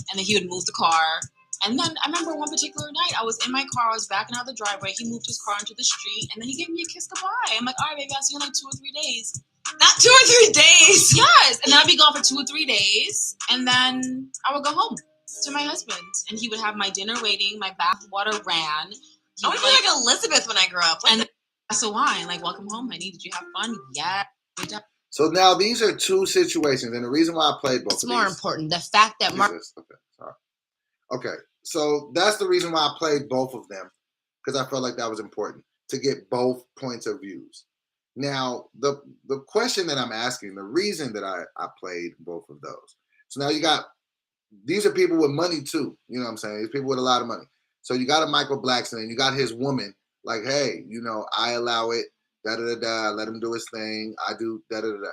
And then he would move the car. And then I remember one particular night, I was in my car, I was backing out the driveway. He moved his car into the street, and then he gave me a kiss goodbye. I'm like, all right, baby, I'll see you in like 2 or 3 days. Not 2 or 3 days. Yes. And then I'd be gone for 2 or 3 days, and then I would go home to my husband, and he would have my dinner waiting, my bath water ran. I want to be like Elizabeth when I grew up. And glass of wine, like, welcome home, honey. Did you have fun? Yeah. Good job. So now these are two situations, and the reason why I played both. It's more important. The fact that Okay, so that's the reason why I played both of them, because I felt like that was important to get both points of views. Now, the question that I'm asking, the reason that I played both of those. So now these are people with money too. You know what I'm saying? These people with a lot of money. So you got a Michael Blackson and you got his woman like, hey, I allow it, da-da-da-da, let him do his thing. I do da-da-da-da.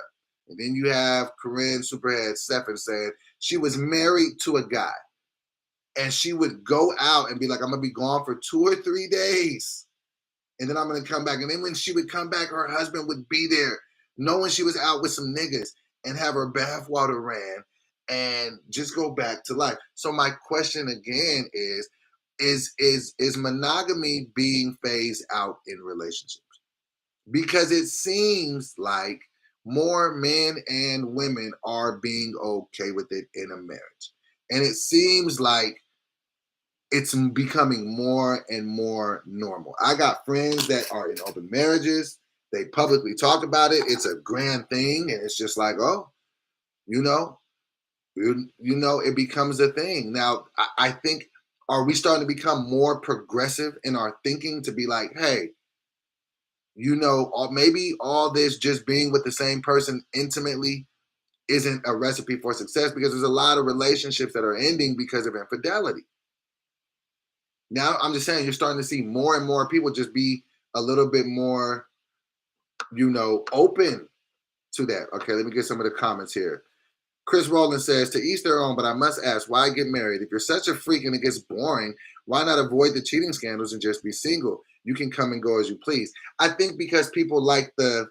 And then you have Corinne Superhead Stephan said she was married to a guy. And she would go out and be like, I'm going to be gone for 2 or 3 days. And then I'm going to come back. And then when she would come back, her husband would be there, knowing she was out with some niggas, and have her bathwater ran and just go back to life. So my question again is monogamy being phased out in relationships? Because it seems like more men and women are being okay with it in a marriage. And it seems like it's becoming more and more normal. I got friends that are in open marriages. They publicly talk about it. It's a grand thing. And it's just like, oh, it becomes a thing. Now, I think, are we starting to become more progressive in our thinking to be like, hey, maybe all this just being with the same person intimately isn't a recipe for success, because there's a lot of relationships that are ending because of infidelity. Now, I'm just saying, you're starting to see more and more people just be a little bit more, open to that. Okay, let me get some of the comments here. Chris Rowland says, to each their own, but I must ask, why get married? If you're such a freak and it gets boring, why not avoid the cheating scandals and just be single? You can come and go as you please. I think because people like the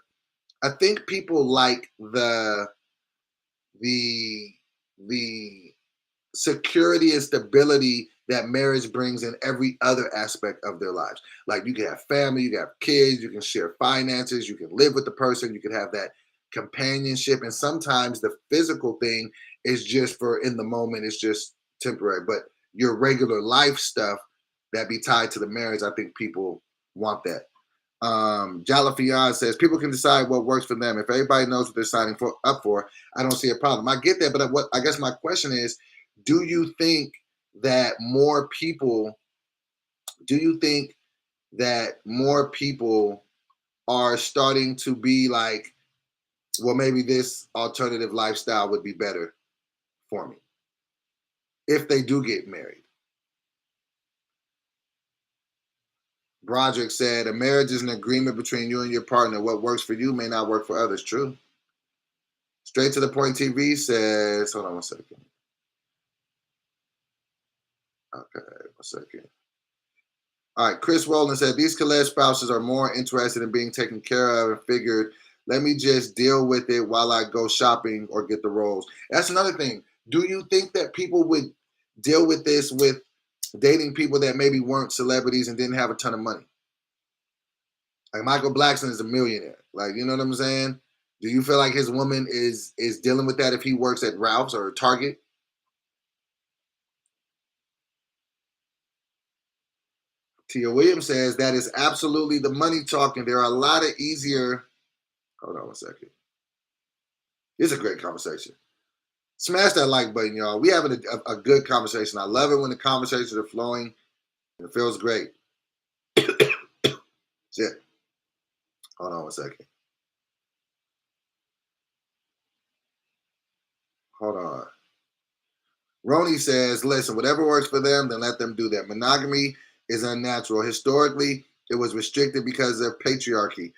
security and stability that marriage brings in every other aspect of their lives. Like, you can have family, you can have kids, you can share finances, you can live with the person, you can have that companionship. And sometimes the physical thing is just for in the moment, it's just temporary. But your regular life stuff that be tied to the marriage, I think people want that. Jalafian says, people can decide what works for them. If everybody knows what they're signing up for, I don't see a problem. I get that, but I guess my question is, do you think that more people are starting to be like, well, maybe this alternative lifestyle would be better for me if they do get married? Broderick said, a marriage is an agreement between you and your partner. What works for you may not work for others. True. Straight to the Point TV says, hold on one second. Okay, 1 second. All right, Chris Rowland said, these alleged spouses are more interested in being taken care of and figured, let me just deal with it while I go shopping or get the rolls. That's another thing. Do you think that people would deal with this with dating people that maybe weren't celebrities and didn't have a ton of money? Like, Michael Blackson is a millionaire. Like, you know what I'm saying? Do you feel like his woman is dealing with that if he works at Ralph's or Target? Tia Williams says, that is absolutely the money talking. There are a lot of easier. Hold on 1 second. This is a great conversation. Smash that like button, y'all. We having a good conversation. I love it when the conversations are flowing. It feels great. Shit. Hold on 1 second. Hold on. Roni says, listen, whatever works for them, then let them do that. Monogamy is unnatural. Historically, it was restricted because of patriarchy.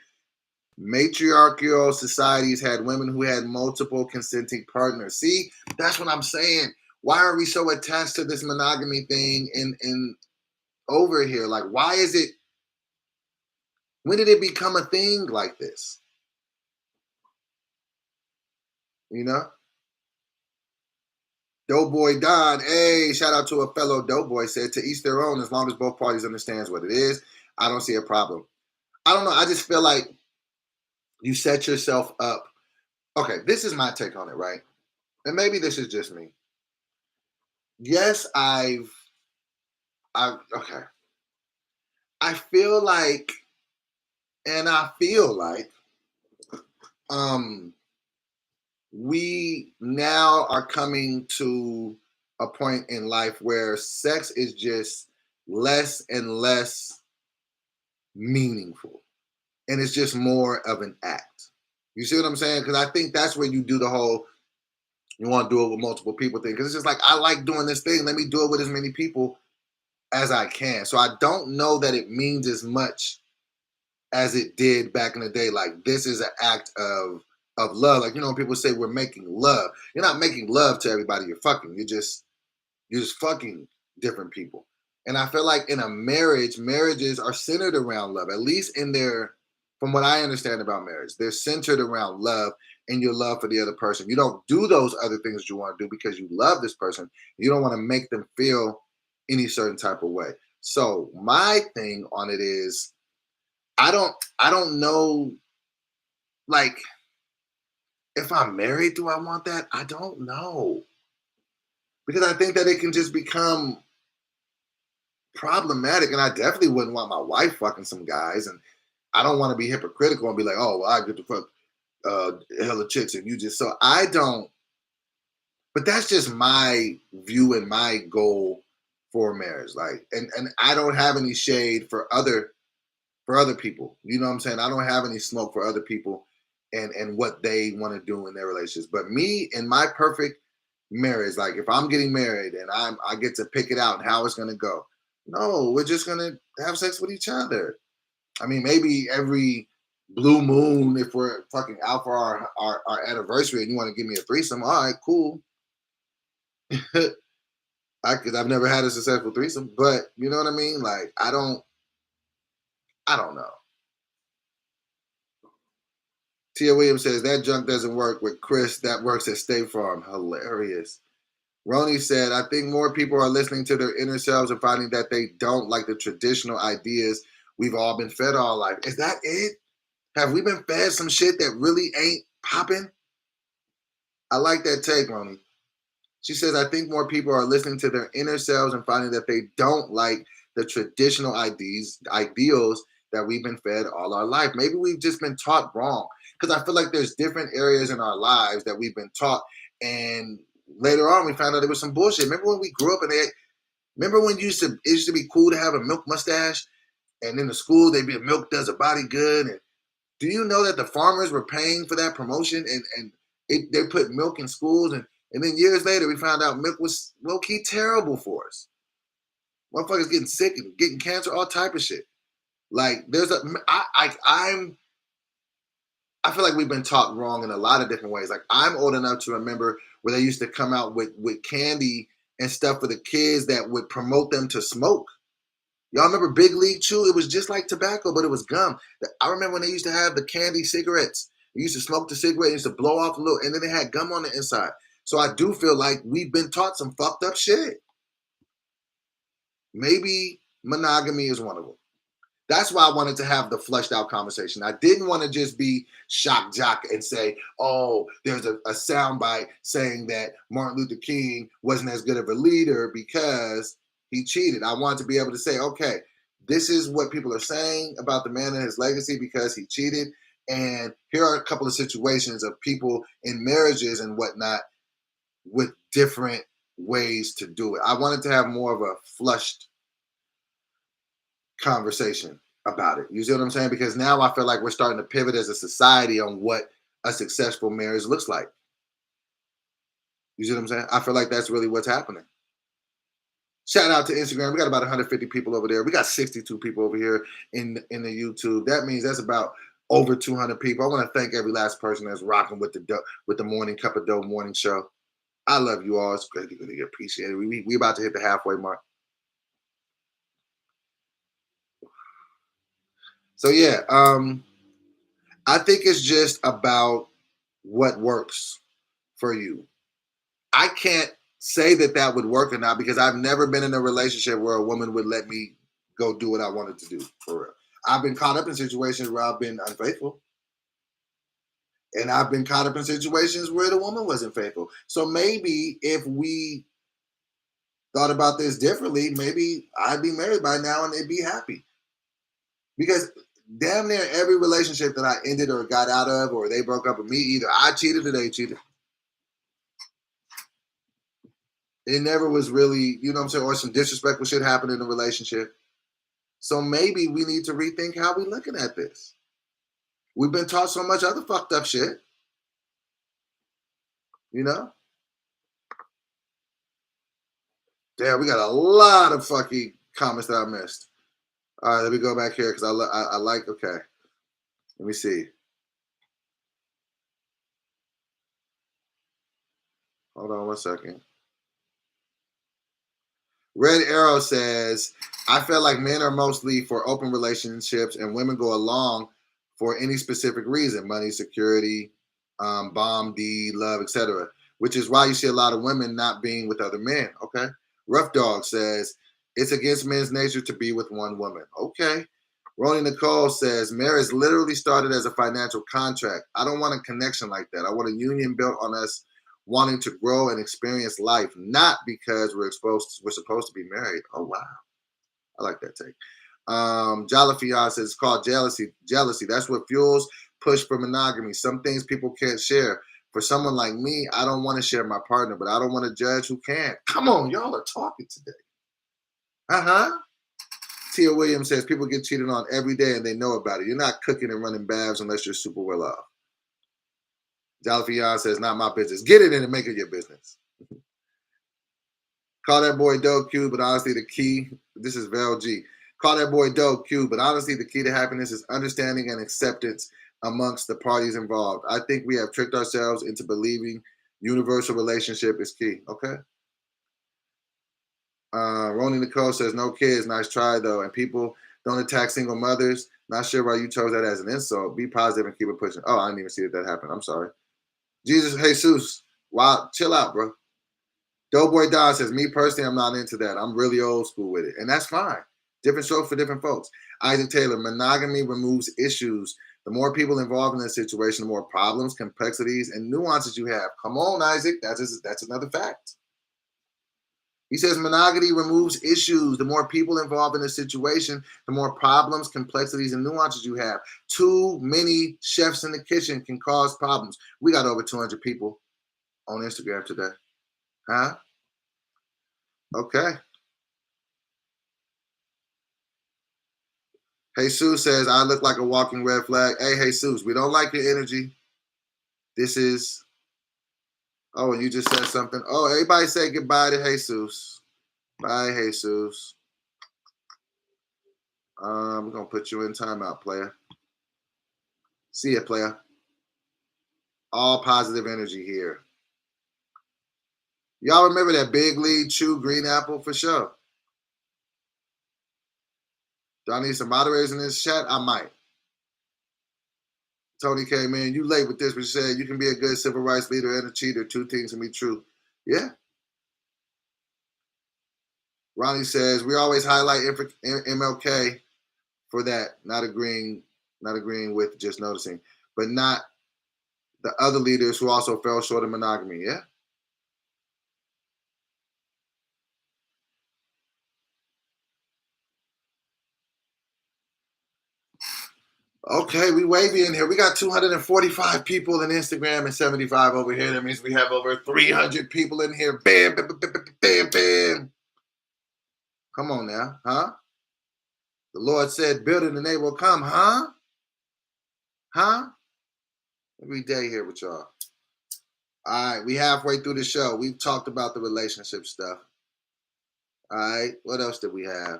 Matriarchal societies had women who had multiple consenting partners. See, that's what I'm saying. Why are we so attached to this monogamy thing in over here? Like, why is it When did it become a thing like this? You know? Doughboy Don, hey, shout out to a fellow Doughboy, said to each their own as long as both parties understands what it is. I don't see a problem. I don't know. I just feel like you set yourself up. Okay, this is my take on it, right? And maybe this is just me. Yes, okay. I feel like we now are coming to a point in life where sex is just less and less meaningful. And it's just more of an act. You see what I'm saying? Because I think that's where you do the whole, you want to do it with multiple people thing. Because it's just like, I like doing this thing. Let me do it with as many people as I can. So I don't know that it means as much as it did back in the day. Like, this is an act of love. Like, you know, when people say we're making love, you're not making love to everybody you're fucking. You're just fucking different people. And I feel like in a marriage, marriages are centered around love, at least in their, from what I understand about marriage, they're centered around love and your love for the other person. You don't do those other things you want to do because you love this person. You don't want to make them feel any certain type of way. So my thing on it is, I don't know, like, if I'm married, do I want that? I don't know. Because I think that it can just become problematic, and I definitely wouldn't want my wife fucking some guys, and I don't want to be hypocritical and be like, oh, well, I get to fuck hella chicks and you just, so I don't, but that's just my view and my goal for marriage. Like, and I don't have any shade for other people. You know what I'm saying? I don't have any smoke for other people and what they want to do in their relationships. But me and my perfect marriage, like if I'm getting married and I get to pick it out and how it's gonna go. No, we're just gonna have sex with each other. I mean, maybe every blue moon, if we're fucking out for our anniversary and you want to give me a threesome, all right, cool. Because I've never had a successful threesome, but you know what I mean? Like, I don't know. Tia Williams says that junk doesn't work with Chris. That works at State Farm. Hilarious. Roni said, I think more people are listening to their inner selves and finding that they don't like the traditional ideas we've all been fed all life. Is that it? Have we been fed some shit that really ain't popping? I like that take, Roni. She says, I think more people are listening to their inner selves and finding that they don't like the traditional ideals that we've been fed all our life. Maybe we've just been taught wrong. Because I feel like there's different areas in our lives that we've been taught. And later on, we found out it was some bullshit. Remember when we grew up and remember when it used to be cool to have a milk mustache? And in the school, they'd be, milk does a body good. And do you know that the farmers were paying for that promotion? And they put milk in schools. And then years later, we found out milk was low-key terrible for us. Motherfuckers getting sick and getting cancer, all type of shit. Like, I feel like we've been taught wrong in a lot of different ways. Like, I'm old enough to remember where they used to come out with candy and stuff for the kids that would promote them to smoke. Y'all remember Big League Chew? It was just like tobacco, but it was gum. I remember when they used to have the candy cigarettes. You used to smoke the cigarette, used to blow off a little, and then they had gum on the inside. So I do feel like we've been taught some fucked up shit. Maybe monogamy is one of them. That's why I wanted to have the fleshed out conversation. I didn't want to just be shock jock and say, oh, there's a soundbite saying that Martin Luther King wasn't as good of a leader because he cheated. I wanted to be able to say, okay, this is what people are saying about the man and his legacy because he cheated. And here are a couple of situations of people in marriages and whatnot with different ways to do it. I wanted to have more of a flushed conversation about it. You see what I'm saying? Because now I feel like we're starting to pivot as a society on what a successful marriage looks like. You see what I'm saying? I feel like that's really what's happening. Shout out to Instagram. We got about 150 people over there. We got 62 people over here in the YouTube. That means that's about over 200 people. I want to thank every last person that's rocking with the Morning Cup of Dough morning show. I love you all. It's greatly appreciated. We about to hit the halfway mark. So yeah, I think it's just about what works for you. I can't say that would work or not because I've never been in a relationship where a woman would let me go do what I wanted to do, for real. I've been caught up in situations where I've been unfaithful. And I've been caught up in situations where the woman wasn't faithful. So maybe if we thought about this differently, maybe I'd be married by now and they'd be happy. Because damn near every relationship that I ended or got out of or they broke up with me, either I cheated or they cheated. It never was really, you know what I'm saying, or some disrespectful shit happened in the relationship. So maybe we need to rethink how we're looking at this. We've been taught so much other fucked up shit. You know? Damn, we got a lot of fucking comments that I missed. All right, let me go back here because I like, okay. Let me see. Hold on 1 second. Red Arrow says, I feel like men are mostly for open relationships and women go along for any specific reason, money, security, bomb, deed, love, etc. Which is why you see a lot of women not being with other men. Okay. Rough Dog says, it's against men's nature to be with one woman. Okay. Ronnie Nicole says, marriage literally started as a financial contract. I don't want a connection like that. I want a union built on us wanting to grow and experience life, not because we're supposed to be married. Oh, wow. I like that take. Jalafion says, it's called jealousy. Jealousy. That's what fuels push for monogamy. Some things people can't share. For someone like me, I don't want to share my partner, but I don't want to judge who can. Come on, y'all are talking today. Tia Williams says, people get cheated on every day and they know about it. You're not cooking and running baths unless you're super well off. Jalafion says, not my business. Get it in and make it your business. Call that boy Dope Q, but honestly the key, this is Val G. Call that boy Dope Q, but honestly the key to happiness is understanding and acceptance amongst the parties involved. I think we have tricked ourselves into believing universal relationship is key. Okay. Ronnie Nicole says, no kids, nice try though. And people don't attack single mothers. Not sure why you chose that as an insult. Be positive and keep it pushing. Oh, I didn't even see that happened. I'm sorry. Jesus Jesus. Wow, chill out, bro. Doughboy Don says, me personally, I'm not into that. I'm really old school with it. And that's fine. Different strokes for different folks. Isaac Taylor, monogamy removes issues. The more people involved in this situation, the more problems, complexities, and nuances you have. Come on, Isaac. That's another fact. He says monogamy removes issues. The more people involved in a situation, the more problems, complexities, and nuances you have. Too many chefs in the kitchen can cause problems. We got over 200 people on Instagram today. Huh? Okay. Jesus says, I look like a walking red flag. Hey, Jesus, we don't like your energy. This is, oh, and you just said something. Oh, everybody say goodbye to Jesus. Bye, Jesus. We're going to put you in timeout, player. See ya, player. All positive energy here. Y'all remember that Big League Chew Green Apple for sure. Do I need some moderators in this chat? I might. Tony came in. You late with this, but you said you can be a good civil rights leader and a cheater. Two things can be true. Yeah. Ronnie says, we always highlight MLK for that, not agreeing with just noticing, but not the other leaders who also fell short of monogamy. Yeah. Okay, we wavy in here. We got 245 people in Instagram and 75 over here. That means we have over 300 people in here. Bam, bam, bam, bam, bam, bam. Come on now, huh? The Lord said, build it and they will come, huh? Huh? Every day here with y'all. All right, we halfway through the show. We've talked about the relationship stuff. All right, what else did we have?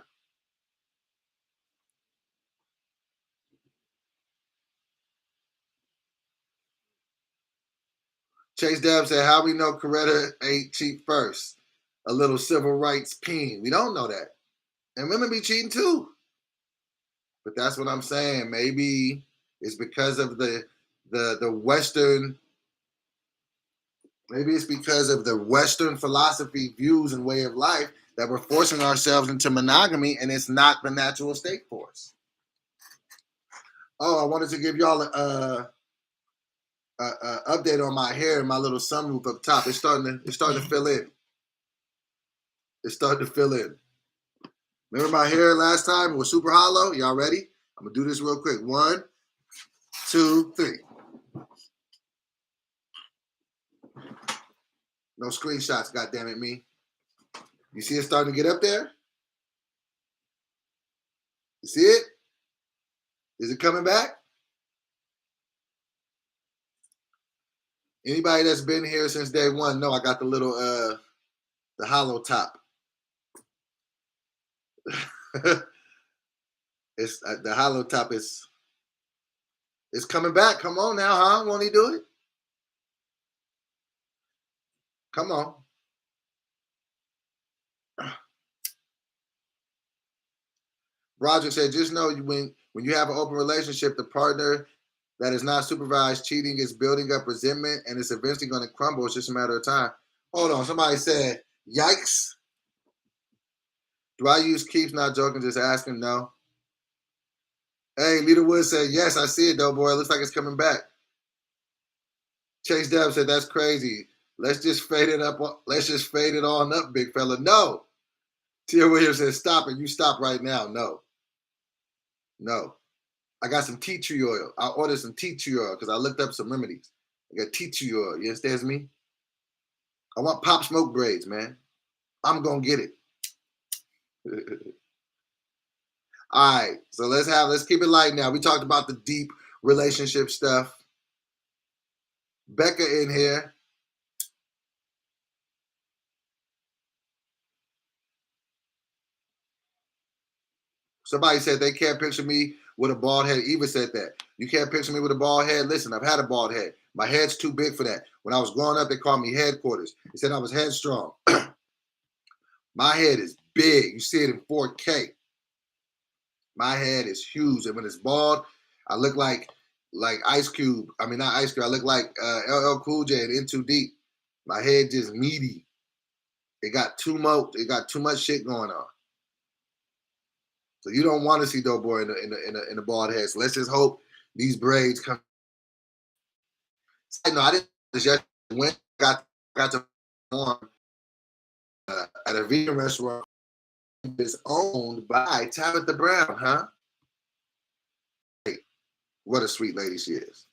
Chase Deb said, how we know Coretta ain't cheat first? A little civil rights peen. We don't know that. And women be cheating too. But that's what I'm saying. Maybe it's because of the Western. Maybe it's because of the Western philosophy, views, and way of life that we're forcing ourselves into monogamy, and it's not the natural state for us. Oh, I wanted to give y'all a update on my hair and my little sunroof up top. It's starting to fill in. It's starting to fill in. Remember my hair last time? It was super hollow. Y'all ready? I'm gonna do this real quick. 1, 2, 3. No screenshots, goddammit me. You see it starting to get up there? You see it? Is it coming back? Anybody that's been here since day one know I got the little the hollow top. It's the hollow top is coming back. Come on now, huh? Won't he do it? Come on. Roger said, just know when you have an open relationship, the partner that is not supervised cheating is building up resentment and it's eventually going to crumble. It's just a matter of time. Hold on. Somebody said, yikes. Do I use keeps? Not joking, just asking. No. Hey, Lita Wood said, yes, I see it though, boy. It looks like it's coming back. Chase Deb said, that's crazy. Let's just fade it up. Let's just fade it on up, big fella. No. Tia Williams said, stop it. You stop right now. No. No. I got some tea tree oil. I ordered some tea tree oil because I looked up some remedies. I got tea tree oil. You understand me? I want Pop Smoke braids, man. I'm going to get it. All right. So let's keep it light now. We talked about the deep relationship stuff. Becca in here. Somebody said they can't picture me with a bald head. Eva said that. You can't picture me with a bald head. Listen, I've had a bald head. My head's too big for that. When I was growing up, they called me headquarters. They said I was headstrong. My head is big. You see it in 4K. My head is huge. And when it's bald, I look like Ice Cube. I mean, not Ice Cube. I look like LL Cool J and In Too Deep. My head just meaty. It got too much shit going on. So you don't want to see Doughboy in the bald head. So let's just hope these braids come. No, I didn't. Just went got to perform at a vegan restaurant. It's owned by Tabitha Brown, huh? Hey, what a sweet lady she is.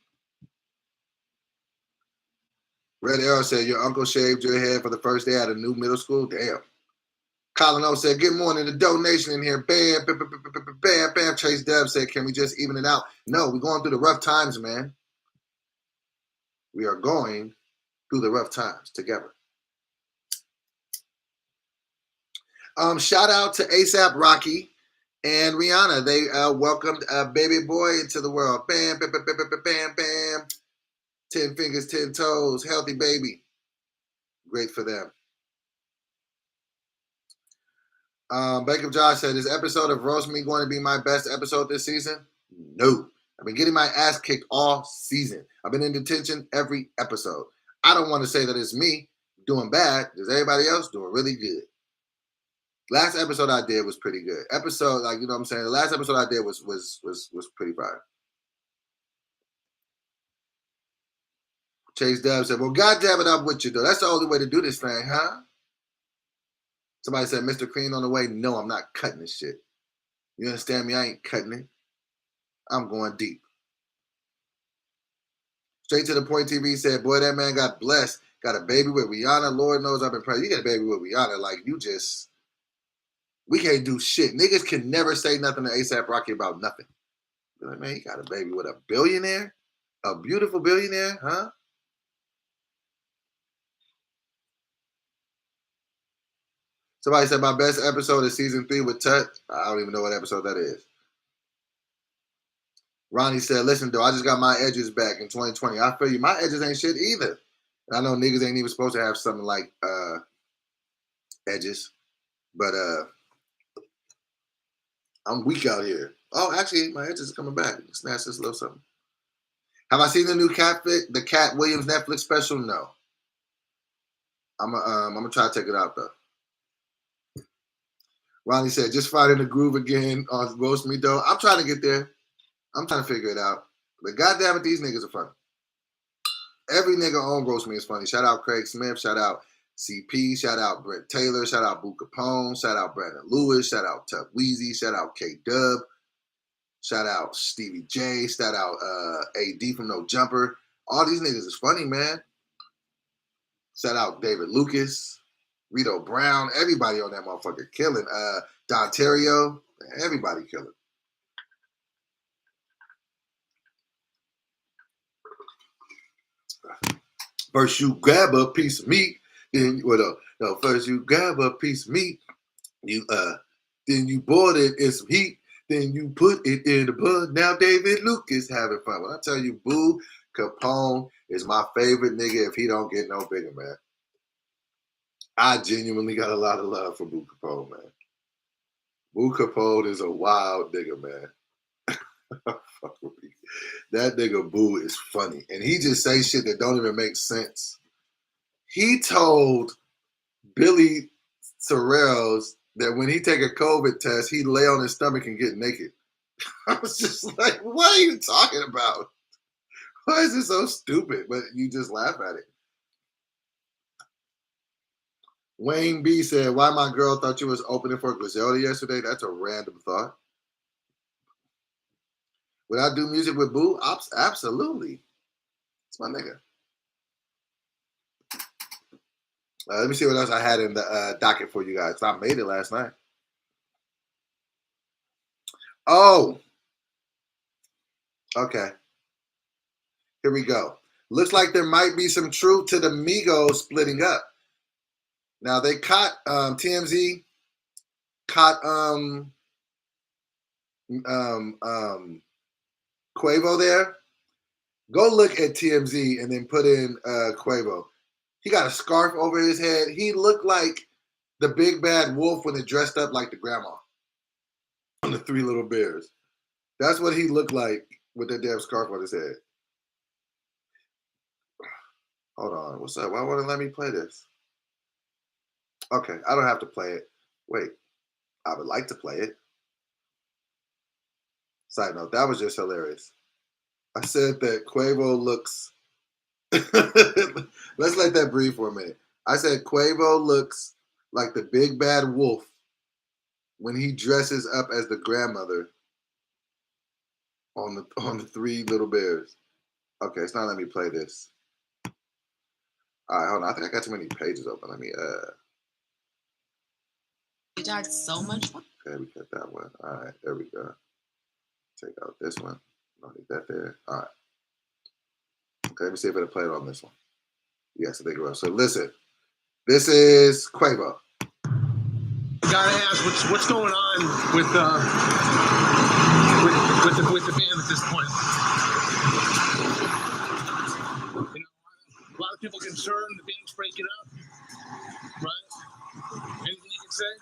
Red Arrow said your uncle shaved your head for the first day at a new middle school. Damn. Colin O said, good morning. The donation in here. Bam, bam, bam, bam, bam, bam. Chase Deb said, can we just even it out? No, we're going through the rough times, man. We are going through the rough times together. Shout out to ASAP Rocky and Rihanna. They welcomed a baby boy into the world. Bam, bam, bam, bam, bam, bam, bam. 10 fingers, 10 toes. Healthy baby. Great for them. Baker Josh said, is episode of Roast Me going to be my best episode this season? No. I've been getting my ass kicked all season. I've been in detention every episode. I don't want to say that it's me doing bad. There's everybody else doing really good. Last episode I did was pretty good. Episode, like, you know what I'm saying? The last episode I did was pretty fire. Chase Dub said, well, God damn it, I'm with you, though. That's the only way to do this thing, huh? Somebody said, Mr. Clean on the way. No, I'm not cutting this shit. You understand me? I ain't cutting it. I'm going deep. Straight to the Point TV said, boy, that man got blessed. Got a baby with Rihanna. Lord knows I've been praying. You get a baby with Rihanna, like, we can't do shit. Niggas can never say nothing to ASAP Rocky about nothing. You're like, man, you got a baby with a billionaire? A beautiful billionaire, huh? Somebody said my best episode is season 3 with Tut. I don't even know what episode that is. Ronnie said, listen, though, I just got my edges back in 2020. I feel you. My edges ain't shit either. And I know niggas ain't even supposed to have something like edges. But I'm weak out here. Oh, actually, my edges are coming back. Snatch this little something. Have I seen the new Cat Williams Netflix special? No. I'm gonna try to check it out though. Ronnie said, just finding the groove again on Roast Me Though. I'm trying to get there. I'm trying to figure it out. But goddamn it, these niggas are funny. Every nigga on Roast Me is funny. Shout out Craig Smith. Shout out CP. Shout out Brent Taylor. Shout out Boo Capone. Shout out Brandon Lewis. Shout out Tuck Weezy. Shout out K Dub. Shout out Stevie J. Shout out AD from No Jumper. All these niggas is funny, man. Shout out David Lucas. Rito Brown, everybody on that motherfucker killing. Don Terrio, everybody killing. First you grab a piece of meat, then first you grab a piece of meat, then you boil it in some heat, then you put it in the bun. Now David Lucas having fun. When I tell you, Boo Capone is my favorite nigga if he don't get no bigger, man. I genuinely got a lot of love for Boo Capone, man. Boo Capone is a wild nigga, man. That nigga Boo is funny. And he just say shit that don't even make sense. He told Billy Sorrells that when he take a COVID test, he'd lay on his stomach and get naked. I was just like, what are you talking about? Why is this so stupid? But you just laugh at it. Wayne B said, why my girl thought you was opening for Griselda yesterday? That's a random thought. Would I do music with Boo? Absolutely. It's my nigga. Let me see what else I had in the docket for you guys. I made it last night. Oh. Okay. Here we go. Looks like there might be some truth to the Migos splitting up. Now they caught TMZ, caught Quavo there. Go look at TMZ and then put in Quavo. He got a scarf over his head. He looked like the big bad wolf when it dressed up like the grandma on the Three Little Bears. That's what he looked like with that damn scarf on his head. Hold on. What's up? Why won't it let me play this? Okay, I don't have to play it. Wait, I would like to play it. Side note, that was just hilarious. I said that Quavo looks... Let's let that breathe for a minute. I said Quavo looks like the big bad wolf when he dresses up as the grandmother on the Three Little Bears. Okay, it's not letting me play this. All right, hold on. I think I got too many pages open. Let me You got so much fun. Okay, we got that one. All right, there we go. Take out this one. Don't need that there. All right. Okay, let me see if it'll play it on this one. Yes, I think it will. So listen, this is Quavo. I gotta ask, what's going on with the band at this point? You know, a lot of people concerned the band's breaking up, right? Anything you can say?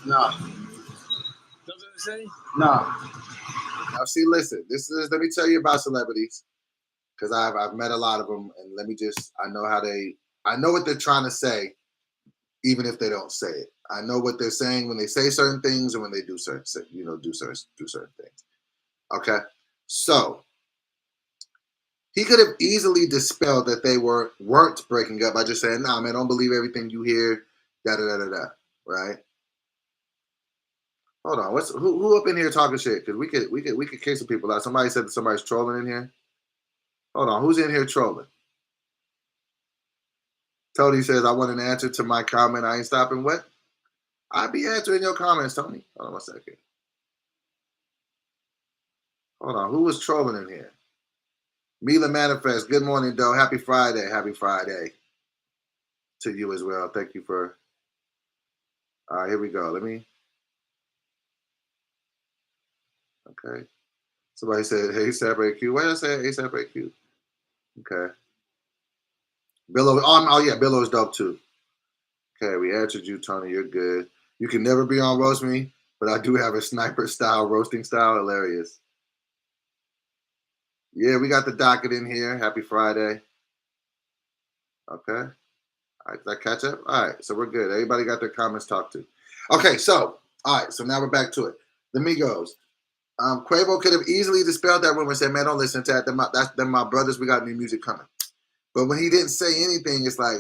No. Nothing to say? No. Now, see, listen. Let me tell you about celebrities, because I've met a lot of them, and I know what they're trying to say, even if they don't say it. I know what they're saying when they say certain things and when they do certain things. Okay, so he could have easily dispelled that they weren't breaking up by just saying, "Nah, man, don't believe everything you hear." Da da da da da. Right? Hold on. Who up in here talking shit? Because we could kick some people out. Somebody said that somebody's trolling in here. Hold on. Who's in here trolling? Tony says, I want an answer to my comment. I ain't stopping. What? I'll be answering your comments, Tony. Hold on 1 second. Hold on. Who was trolling in here? Mila Manifest. Good morning, Doe. Happy Friday. Happy Friday to you as well. Thank you for... All right, here we go. Okay. Somebody said, hey, ASAP AQ. Why did I say ASAP AQ? Okay. Billo. Oh yeah, Billo is dope too. Okay, we answered you, Tony. You're good. You can never be on Roast Me, but I do have a sniper style roasting style. Hilarious. Yeah, we got the docket in here. Happy Friday. Okay. All right, did I catch up? All right, so we're good. Everybody got their comments talked to. Okay, so all right, so now we're back to it. The Migos. Quavo could have easily dispelled that rumor and said, "Man, don't listen to that. They're my brothers. We got new music coming." But when he didn't say anything, it's like,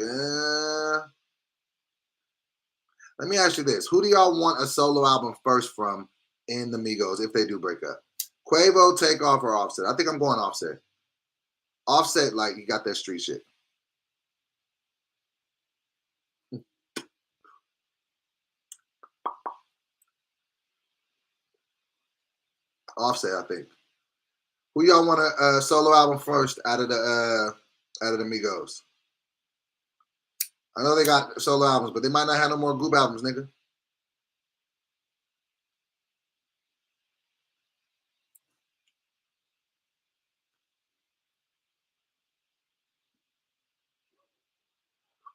let me ask you this: who do y'all want a solo album first from in the Migos if they do break up? Quavo, Takeoff, or Offset? I think I'm going Offset. Offset, like he got that street shit. Offset, I think. Who y'all want a solo album first out of the Migos? I know they got solo albums, but they might not have no more group albums, nigga.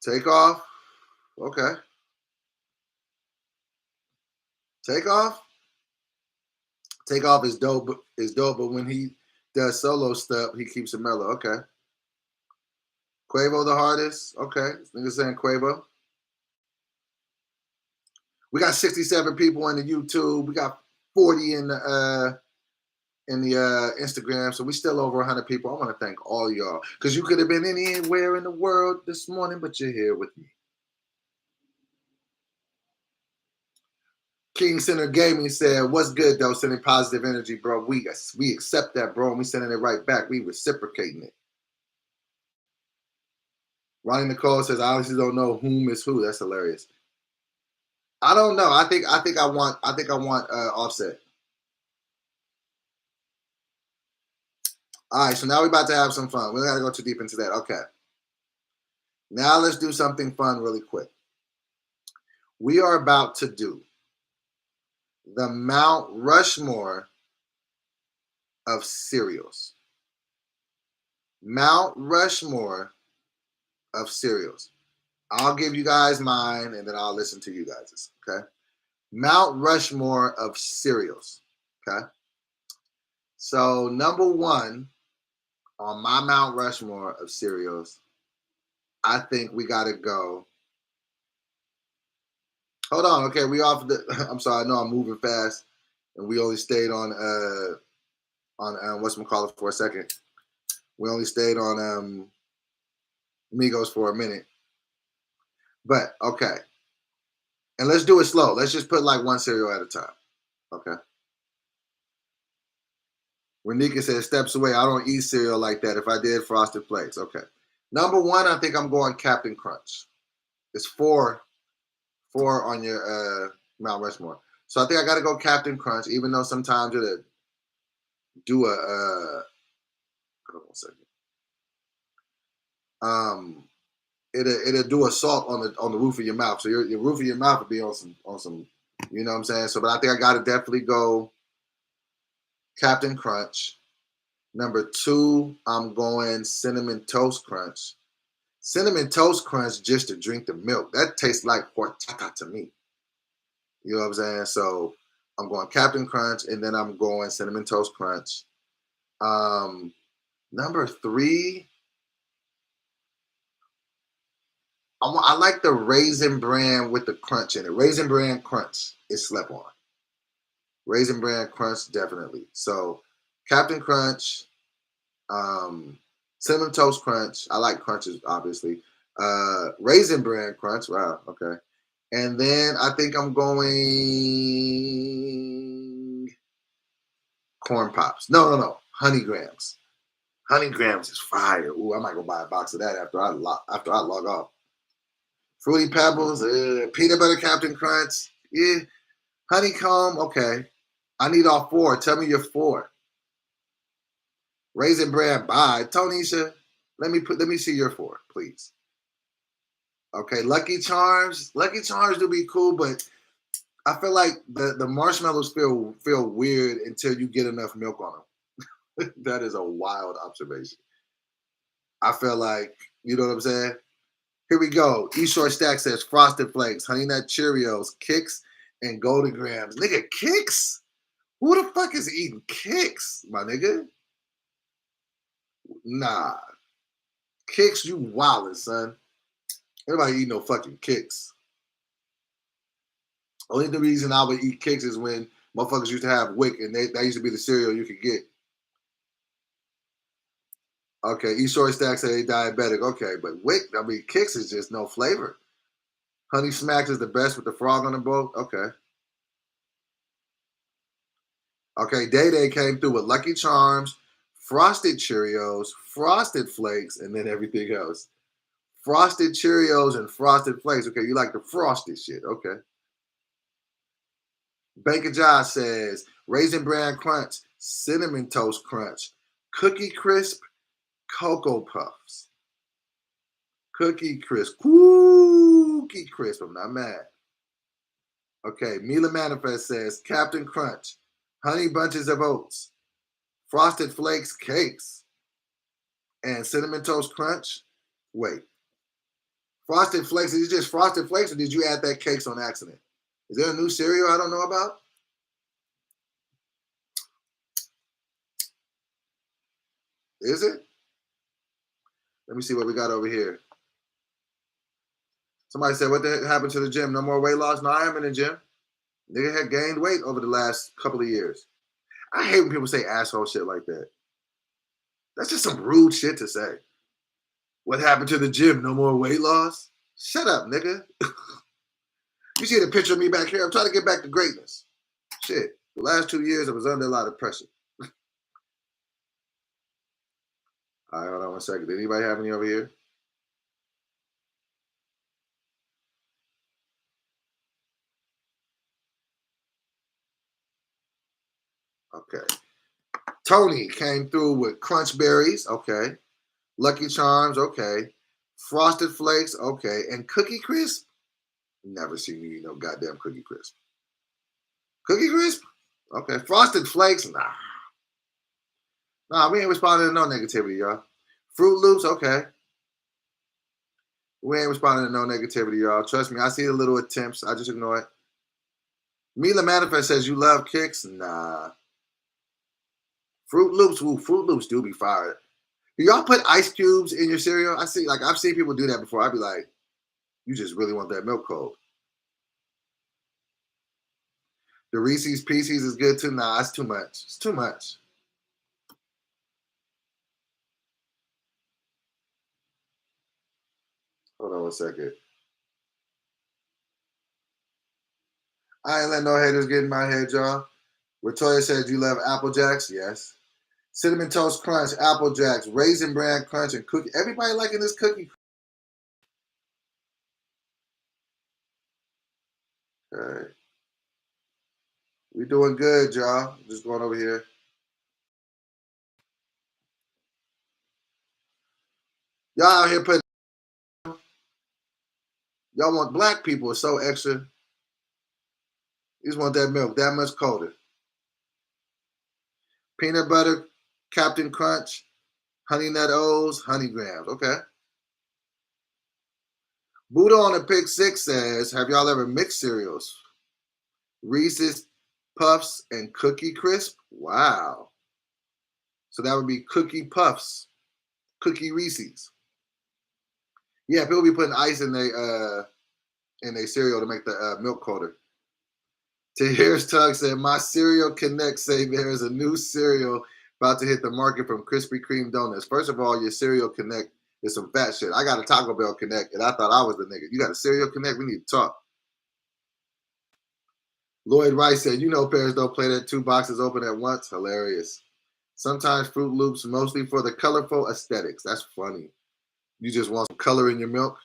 Takeoff. Okay. Takeoff. Takeoff is dope, but when he does solo stuff, he keeps it mellow. Okay. Quavo the hardest. Okay. Nigga saying Quavo. We got 67 people in the YouTube. We got 40 in the Instagram. So we still over 100 people. I want to thank all y'all because you could have been anywhere in the world this morning, but you're here with me. King Center Gaming said, "What's good though? Sending positive energy, bro. We accept that, bro, and we sending it right back. We reciprocating it." Ronnie Nicole says, "I honestly don't know whom is who." That's hilarious. I don't know. I think I want Offset. All right, so now we're about to have some fun. We don't got to go too deep into that. Okay. Now let's do something fun really quick. We are about to do the Mount Rushmore of cereals. Mount Rushmore of cereals. I'll give you guys mine and then I'll listen to you guys. Okay. Mount Rushmore of cereals. Okay. So number one on my Mount Rushmore of cereals, I think we got to go. Hold on. Okay. We off the, I'm sorry. I know I'm moving fast and we only stayed on whatchamacallit for a second. We only stayed on Migos for a minute. But okay. And let's do it slow. Let's just put like one cereal at a time. Okay. Renika says, "Steps away. I don't eat cereal like that. If I did, Frosted Flakes." Okay. Number one, I think I'm going Captain Crunch. It's four on your Mount Rushmore. So I think I got to go Captain Crunch, even though sometimes it'll do a hold on a second. It'll do a salt on the roof of your mouth. So your roof of your mouth will be on some, you know what I'm saying? So, but I think I got to definitely go Captain Crunch. Number two, I'm going Cinnamon Toast Crunch. Cinnamon Toast Crunch just to drink the milk. That tastes like horchata to me. You know what I'm saying? So I'm going Captain Crunch, and then I'm going Cinnamon Toast Crunch. Number three, I like the Raisin Bran with the crunch in it. Raisin Bran Crunch is slept on. Raisin Bran Crunch, definitely. So Captain Crunch, Cinnamon Toast Crunch. I like crunches, obviously. Raisin Bran Crunch. Wow, okay. And then I think I'm going Corn Pops. No. Honey Grams. Honey Grams is fire. Ooh, I might go buy a box of that after I log off. Fruity Pebbles, Peanut Butter Captain Crunch, yeah. Honeycomb, okay. I need all four. Tell me your four. Raisin Bran, bye. Tonisha, let me see your four, please. Okay, Lucky Charms. Lucky Charms do be cool, but I feel like the marshmallows feel weird until you get enough milk on them. That is a wild observation. I feel like, you know what I'm saying? Here we go. East Shore Stack says Frosted Flakes, Honey Nut Cheerios, Kicks, and Golden Grams. Nigga, Kicks? Who the fuck is eating Kicks, my nigga? Nah. Kicks, you wildin', son. Everybody eat no fucking Kicks. Only the reason I would eat Kicks is when motherfuckers used to have Wick, and that used to be the cereal you could get. Okay, East Shore Stack say they diabetic. Okay, but Wick, I mean, Kicks is just no flavor. Honey Smacks is the best with the frog on the boat. Okay. Okay, Day Day came through with Lucky Charms, Frosted Cheerios, Frosted Flakes, and then everything else. Frosted Cheerios and Frosted Flakes. Okay, you like the frosted shit. Okay. Baker Josh says Raisin Bran Crunch, Cinnamon Toast Crunch, Cookie Crisp, Cocoa Puffs. Cookie Crisp. Cookie Crisp. I'm not mad. Okay, Mila Manifest says Captain Crunch, Honey Bunches of Oats, Frosted Flakes Cakes, and Cinnamon Toast Crunch. Wait. Frosted Flakes, is it just Frosted Flakes, or did you add that cakes on accident? Is there a new cereal I don't know about? Is it? Let me see what we got over here. Somebody said, what the heck happened to the gym? No more weight loss? No, I am in the gym. Nigga had gained weight over the last couple of years. I hate when people say asshole shit like that. That's just some rude shit to say. What happened to the gym? No more weight loss? Shut up, nigga. You see the picture of me back here? I'm trying to get back to greatness. Shit. The last 2 years, I was under a lot of pressure. All right, hold on one second. Did anybody have any over here? Okay. Tony came through with Crunch Berries. Okay. Lucky Charms. Okay. Frosted Flakes. Okay. And Cookie Crisp. Never seen you eat no goddamn Cookie Crisp. Cookie Crisp? Okay. Frosted Flakes? Nah. Nah, we ain't responding to no negativity, y'all. Fruit Loops? Okay. We ain't responding to no negativity, y'all. Trust me, I see the little attempts. I just ignore it. Mila Manifest says, you love Kicks? Nah. Fruit Loops? Ooh, Fruit Loops do be fired. Do y'all put ice cubes in your cereal? I've seen people do that before. I'd be like, you just really want that milk cold. The Reese's Pieces is good too. Nah, it's too much. It's too much. Hold on one second. I ain't letting no haters get in my head, y'all. Latoya says, you love Apple Jacks? Yes. Cinnamon Toast Crunch, Apple Jacks, Raisin Bran Crunch, and Cookie. Everybody liking this cookie. Okay. We doing good, y'all. Just going over here. Y'all out here putting. Y'all want black people are so extra. You just want that milk that much colder. Peanut butter, Captain Crunch, Honey Nut O's, Honey Grams. Okay. Buddha on the Pick 6 says, have y'all ever mixed cereals? Reese's Puffs and Cookie Crisp? Wow. So that would be Cookie Puffs, Cookie Reese's. Yeah, people be putting ice in their cereal to make the milk colder. Tahir's Tug said, my Cereal Connect say there is a new cereal about to hit the market from Krispy Kreme Donuts. First of all, your Cereal Connect is some fat shit. I got a Taco Bell Connect, and I thought I was the nigga. You got a Cereal Connect? We need to talk. Lloyd Rice said, you know parents don't play that 2 boxes open at once. Hilarious. Sometimes Fruit Loops, mostly for the colorful aesthetics. That's funny. You just want some color in your milk?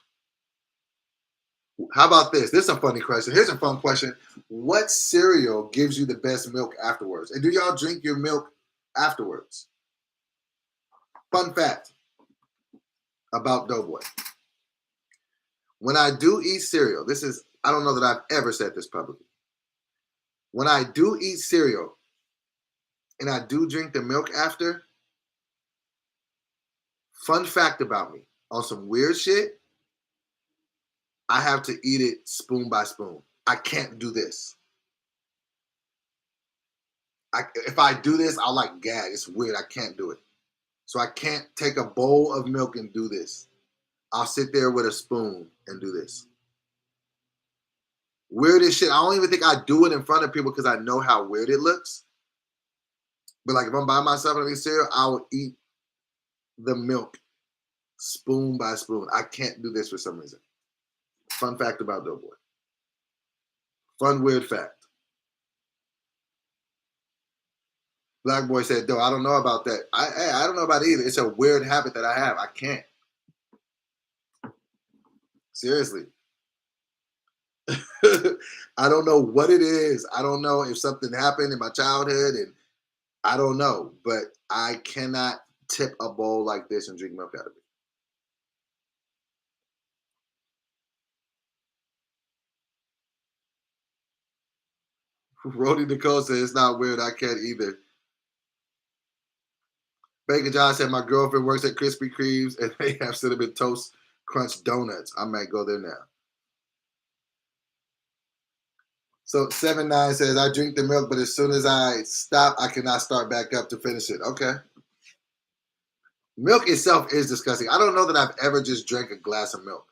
How about this? This is a funny question. Here's a fun question. What cereal gives you the best milk afterwards? And do y'all drink your milk afterwards? Fun fact about Doughboy. When I do eat cereal, I don't know that I've ever said this publicly. When I do eat cereal and I do drink the milk after, fun fact about me, on some weird shit, I have to eat it spoon by spoon. I can't do this. If I do this, I'll like gag. It's weird. I can't do it. So I can't take a bowl of milk and do this. I'll sit there with a spoon and do this. Weirdest shit. I don't even think I do it in front of people because I know how weird it looks. But like if I'm by myself and I eat cereal, I will eat the milk spoon by spoon. I can't do this for some reason. Fun fact about Doughboy. Fun weird fact. Black boy said, "Though I don't know about that. I don't know about it either. It's a weird habit that I have. I can't. Seriously. I don't know what it is. I don't know if something happened in my childhood, and I don't know. But I cannot tip a bowl like this and drink milk out of it." Rody Nicole said, "It's not weird. I can't either." Bacon John said, "My girlfriend works at Krispy Kreme's and they have cinnamon toast crunch donuts. I might go there now." So 7-9 says, "I drink the milk, but as soon as I stop, I cannot start back up to finish it." Okay. Milk itself is disgusting. I don't know that I've ever just drank a glass of milk.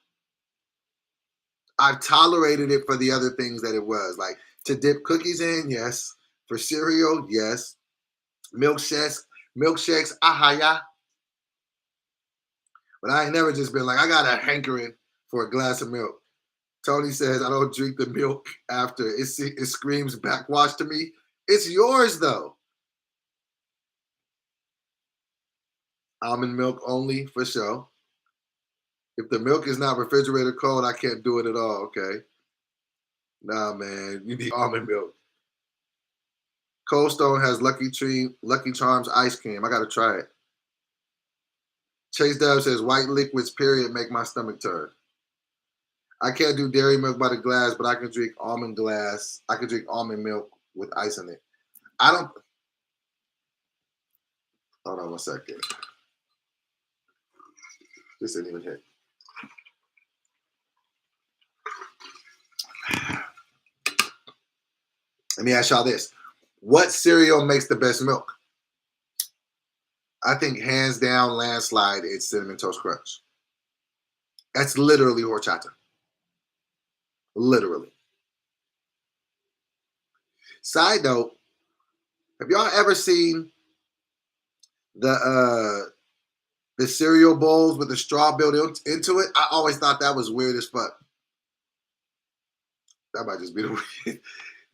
I've tolerated it for the other things that it was. Like to dip cookies in, yes. For cereal, yes. Milkshakes, ahaya. But I ain't never just been like, I got a hankering for a glass of milk. Tony says, "I don't drink the milk after. It screams backwash to me." It's yours, though. Almond milk only, for sure. If the milk is not refrigerator cold, I can't do it at all, okay? Nah, man, you need almond milk. Cold Stone has Lucky Charms ice cream. I got to try it. Chase Dub says, "White liquids, period, make my stomach turn." I can't do dairy milk by the glass, but I can drink almond glass. I can drink almond milk with ice in it. I don't. Hold on one second. This didn't even hit. Let me ask y'all this. What cereal makes the best milk? I think hands down, landslide, it's Cinnamon Toast Crunch. That's literally horchata. Literally. Side note, have y'all ever seen the cereal bowls with the straw built into it? I always thought that was weird as fuck. That might just be the weird.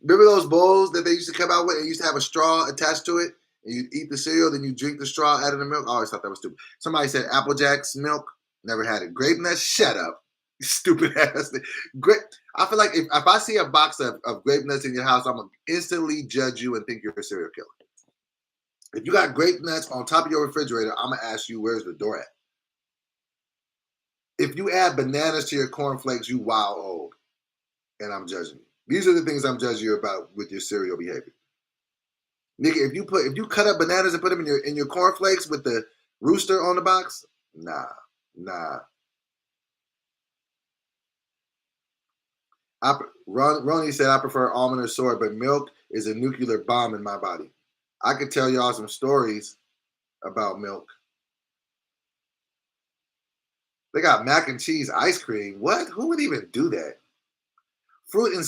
Remember those bowls that they used to come out with? It used to have a straw attached to it, and you eat the cereal, then you drink the straw out of the milk. I always thought that was stupid. Somebody said Apple Jacks milk. Never had it. Grape Nuts. Shut up. Stupid ass thing. I feel like if I see a box of Grape Nuts in your house, I'm going to instantly judge you and think you're a serial killer. If you got Grape Nuts on top of your refrigerator, I'm going to ask you, where's the door at? If you add bananas to your cornflakes, you wild old. And I'm judging you. These are the things I'm judging you about with your cereal behavior. Nigga, if you cut up bananas and put them in your cornflakes with the rooster on the box, nah. Ronnie said, "I prefer almond or soy, but milk is a nuclear bomb in my body." I could tell y'all some stories about milk. They got mac and cheese ice cream. What? Who would even do that? Fruit and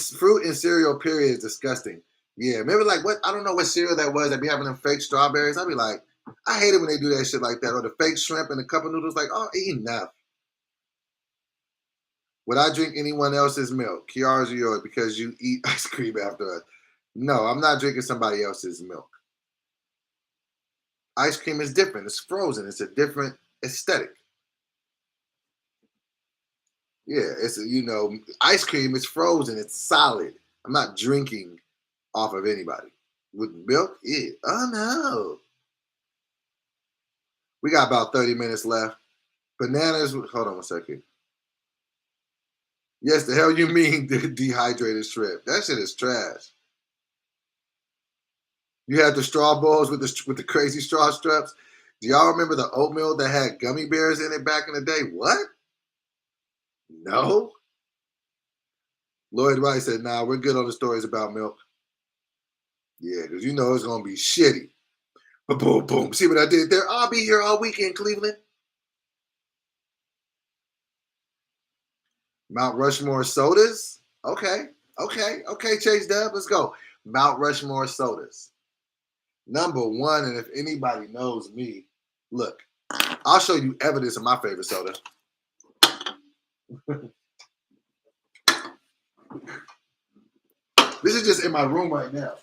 cereal, period, is disgusting. Yeah, maybe like what? I don't know what cereal that was. I'd be having them fake strawberries. I'd be like, I hate it when they do that shit like that. Or the fake shrimp and the cup of noodles. Like, oh, enough. Would I drink anyone else's milk? Kiara's or yours because you eat ice cream after us? No, I'm not drinking somebody else's milk. Ice cream is different. It's frozen. It's a different aesthetic. Yeah, it's ice cream is frozen. It's solid. I'm not drinking off of anybody. With milk, yeah. Oh no. We got about 30 minutes left. Bananas. Hold on one second. Yes, the hell you mean dehydrated shrimp? That shit is trash. You had the straw bowls with the crazy straw straps. Do y'all remember the oatmeal that had gummy bears in it back in the day? What? No. Lloyd Wright said, nah, we're good on the stories about milk. Yeah, because you know it's going to be shitty. But boom, boom. See what I did there? I'll be here all weekend, Cleveland. Mount Rushmore sodas? Okay, Chase Dub, let's go. Mount Rushmore sodas. Number one, and if anybody knows me, look, I'll show you evidence of my favorite soda. This is just in my room right now.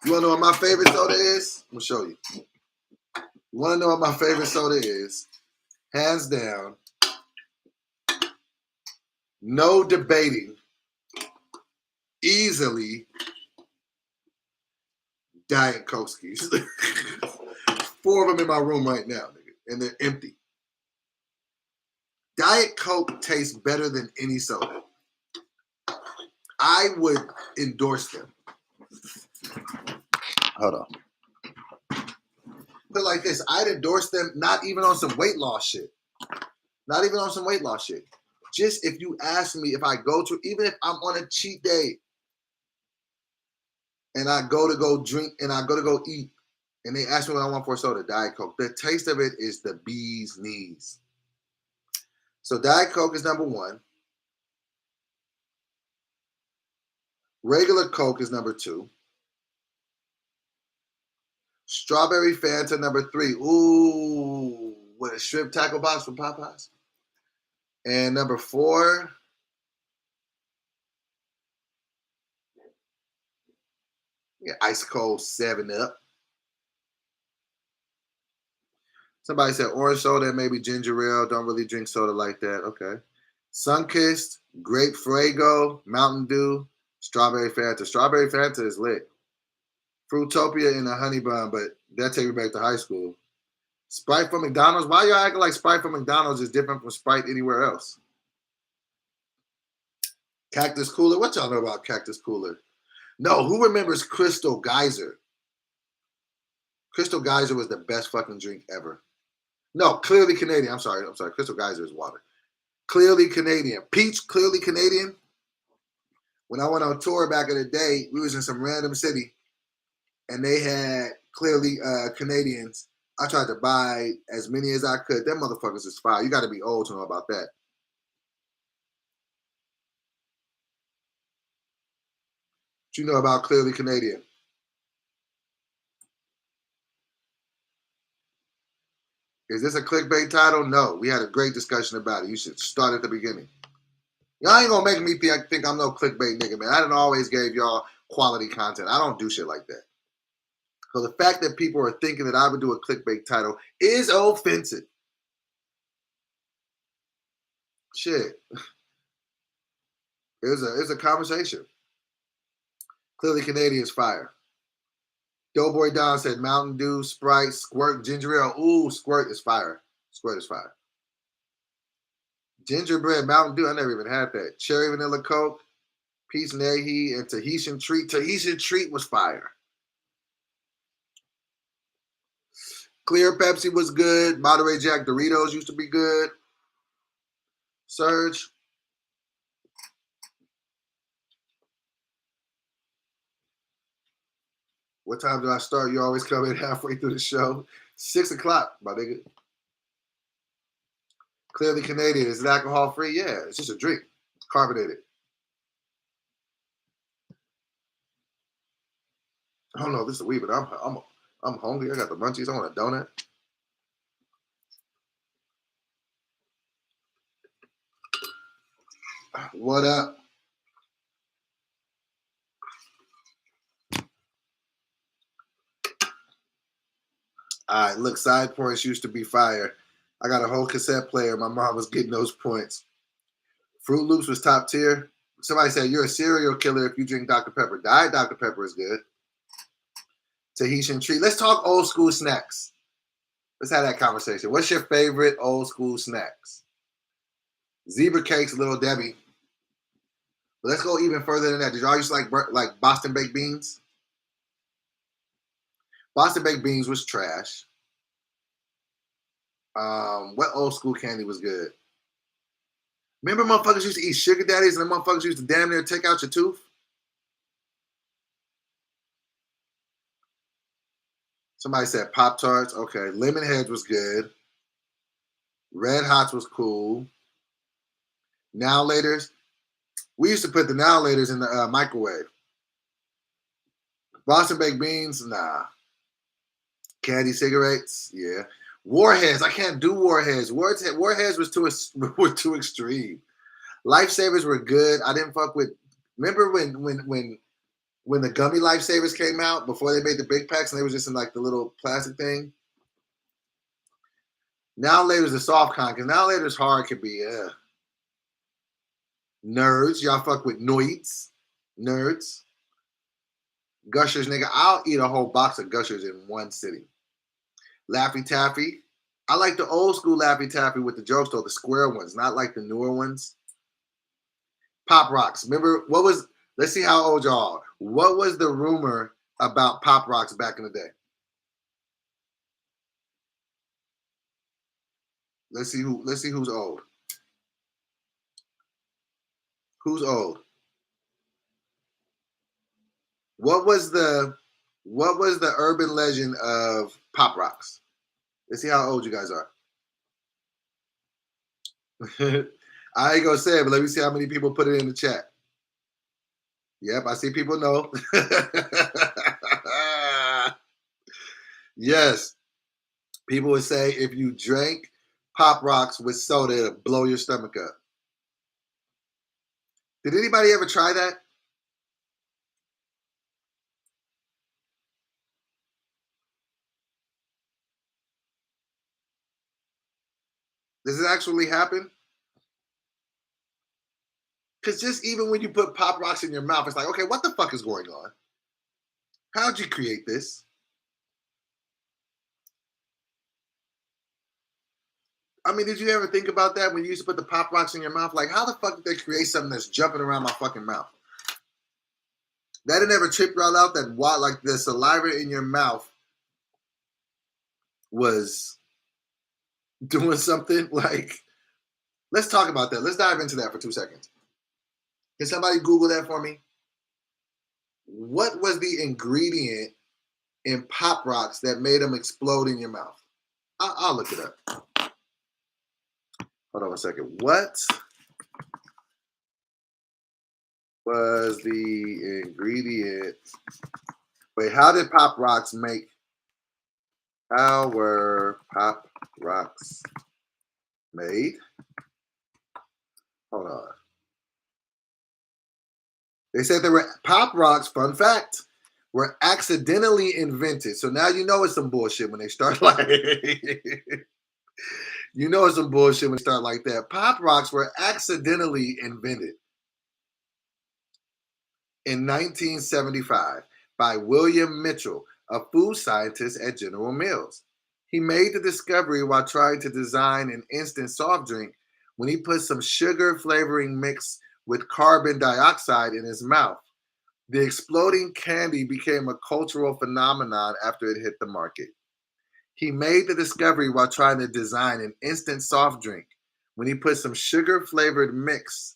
You want to know what my favorite soda is? I'm going to show you. You want to know what my favorite soda is? Hands down, no debating, easily, Diet Coke-skis. 4 of them in my room right now, nigga, and they're empty. Diet Coke tastes better than any soda. I would endorse them. Hold on. But like this, I'd endorse them not even on some weight loss shit. Not even on some weight loss shit. Just if you ask me if I go to, even if I'm on a cheat day and I go to go drink and I go to go eat and they ask me what I want for a soda, Diet Coke. The taste of it is the bee's knees. So Diet Coke is number 1. Regular Coke is number 2. Strawberry Fanta number 3. Ooh, with a shrimp tackle box from Popeyes. And number 4, ice cold 7-Up. Somebody said orange soda and maybe ginger ale. Don't really drink soda like that. Okay. Sunkist, Grape Fuego, Mountain Dew, Strawberry Fanta. Strawberry Fanta is lit. Fruitopia and a honey bun, but that takes me back to high school. Sprite from McDonald's. Why y'all acting like Sprite from McDonald's is different from Sprite anywhere else? Cactus Cooler. What y'all know about Cactus Cooler? No, who remembers Crystal Geyser? Crystal Geyser was the best fucking drink ever. No, Clearly Canadian. I'm sorry. Crystal Geyser is water. Clearly Canadian. Peach, Clearly Canadian. When I went on tour back in the day, we was in some random city, and they had Clearly Canadians. I tried to buy as many as I could. Them motherfuckers is fire. You got to be old to know about that. What you know about Clearly Canadian? Is this a clickbait title? No. We had a great discussion about it. You should start at the beginning. Y'all ain't gonna make me think I'm no clickbait nigga, man. I done always gave y'all quality content. I don't do shit like that. So the fact that people are thinking that I would do a clickbait title is offensive. Shit. It's a conversation. Clearly Canadian's fire. Doughboy Don said Mountain Dew, Sprite, Squirt, ginger ale. Ooh, Squirt is fire. Squirt is fire. Gingerbread, Mountain Dew. I never even had that. Cherry Vanilla Coke, Peach Nahi, and Tahitian Treat. Tahitian Treat was fire. Clear Pepsi was good. Monterey Jack Doritos used to be good. Surge. What time do I start? You always come in halfway through the show. 6 o'clock, my nigga. Clearly Canadian. Is it alcohol free? Yeah, it's just a drink. It's carbonated. I don't know if this is a weed, but I'm hungry. I got the munchies. I want a donut. What up? All right, look, side points used to be fire. I got a whole cassette player. My mom was getting those points. Fruit Loops was top tier. Somebody said you're a serial killer if you drink Dr. Pepper. Diet Dr. Pepper is good. Tahitian Treat. Let's talk old school snacks. Let's have that conversation. What's your favorite old school snacks? Zebra cakes, Little Debbie. But let's go even further than that. Did y'all used to like Boston baked beans? Boston baked beans was trash. What old school candy was good? Remember motherfuckers used to eat sugar daddies and the motherfuckers used to damn near take out your tooth? Somebody said Pop-Tarts. Okay. Lemon Heads was good. Red Hots was cool. Now Laters. We used to put the Now Laters in the microwave. Boston Baked Beans, nah. Candy cigarettes, yeah. Warheads, I can't do Warheads. Warheads were too extreme. Lifesavers were good. I didn't fuck with. Remember when the gummy Lifesavers came out before they made the big packs and they was just in like the little plastic thing? Now Later's the soft con, because Now Later's hard could be Nerds. Y'all fuck with Noids. Nerds. Gushers, nigga. I'll eat a whole box of Gushers in one sitting. Laffy Taffy. I like the old school Laffy Taffy with the jokes though, the square ones, not like the newer ones. Pop Rocks. Remember, let's see how old y'all are. What was the rumor about Pop Rocks back in the day? Let's see who's old. Who's old? What was the urban legend of Pop Rocks? Let's see how old you guys are. I ain't gonna say it, but let me see how many people put it in the chat. Yep, I see people know. Yes. People would say if you drank Pop Rocks with soda, it'll blow your stomach up. Did anybody ever try that? Does it actually happen? Because just even when you put Pop Rocks in your mouth, it's like, okay, what the fuck is going on? How'd you create this? I mean, did you ever think about that when you used to put the Pop Rocks in your mouth? Like, how the fuck did they create something that's jumping around my fucking mouth? That didn't ever trip y'all out that like the saliva in your mouth was doing something? Like, let's talk about that. Let's dive into that for 2 seconds. Can somebody Google that for me? What was the ingredient in Pop Rocks that made them explode in your mouth? I'll look it up. Hold on a second. What was the ingredient? Wait, how did Pop Rocks make? How were Pop Rocks made? Hold on. They said they were Pop Rocks, fun fact, were accidentally invented. So now you know it's some bullshit when they start like you know it's some bullshit when they start like that. Pop Rocks were accidentally invented in 1975 by William Mitchell, a food scientist at General Mills. He made the discovery while trying to design an instant soft drink when he put some sugar flavoring mix with carbon dioxide in his mouth. The exploding candy became a cultural phenomenon after it hit the market. He made the discovery while trying to design an instant soft drink when he put some sugar flavoring mix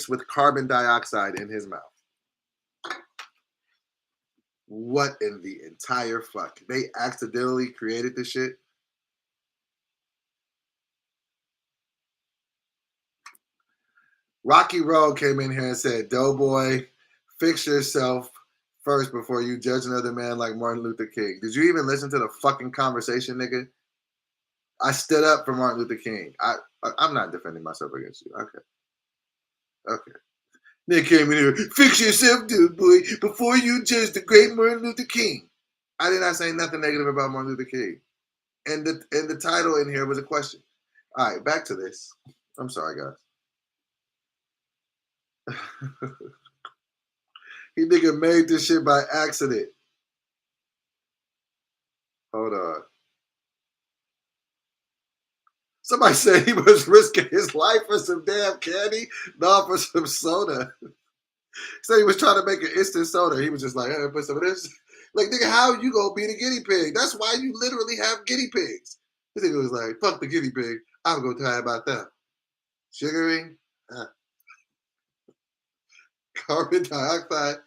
with carbon dioxide in his mouth. What in the entire fuck? They accidentally created this shit? Rocky Road came in here and said, Doughboy, fix yourself first before you judge another man like Martin Luther King. Did you even listen to the fucking conversation, nigga? I stood up for Martin Luther King. I'm not defending myself against you. Okay. They came in here, fix yourself, dude, boy, before you judge the great Martin Luther King. I did not say nothing negative about Martin Luther King. And the title in here was a question. All right, back to this. I'm sorry, guys. He nigga made this shit by accident. Hold on. Somebody said he was risking his life for some damn candy. No, for some soda. Said he was trying to make an instant soda. He was just like, hey, put some of this. Like, nigga, how you gonna be the guinea pig? That's why you literally have guinea pigs. This nigga was like, fuck the guinea pig. I'm gonna tell you about that. Sugaring, carbon dioxide.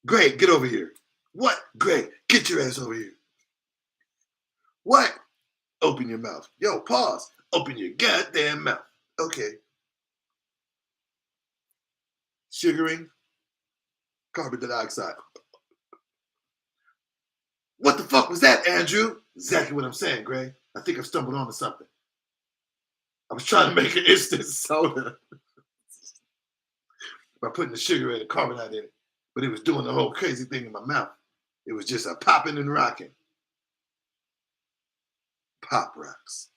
Great, get over here. What? Great, get your ass over here. What? Open your mouth. Yo, pause. Open your goddamn mouth. Okay. Sugaring, carbon dioxide. What the fuck was that, Andrew? Exactly what I'm saying, Gray. I think I've stumbled onto something. I was trying to make an instant soda by putting the sugar and the carbonate in it, but it was doing the whole crazy thing in my mouth. It was just a popping and rocking. Pop rocks.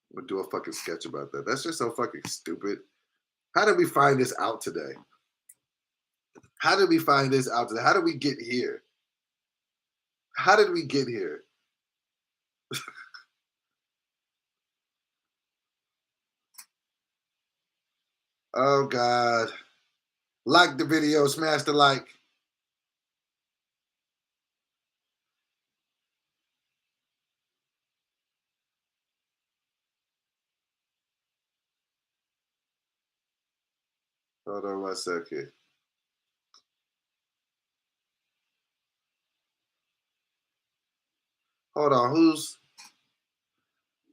I'm gonna do a fucking sketch about that. That's just so fucking stupid. How did we find this out today? How did we find this out today? How did we get here? How did we get here? Oh, God. Like the video, smash the like. Hold on 1 second. Hold on, who's?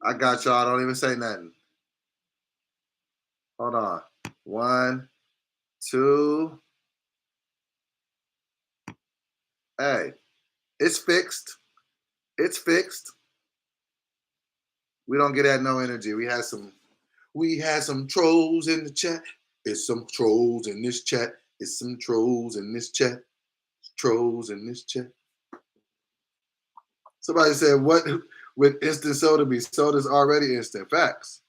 I got y'all. Don't even say nothing. Hold on. 1, 2. Hey, it's fixed. It's fixed. We don't get at no energy. We had some trolls in the chat. It's some trolls in this chat. It's some trolls in this chat. Trolls in this chat. Somebody said, what would instant soda be? Soda's already instant. Facts.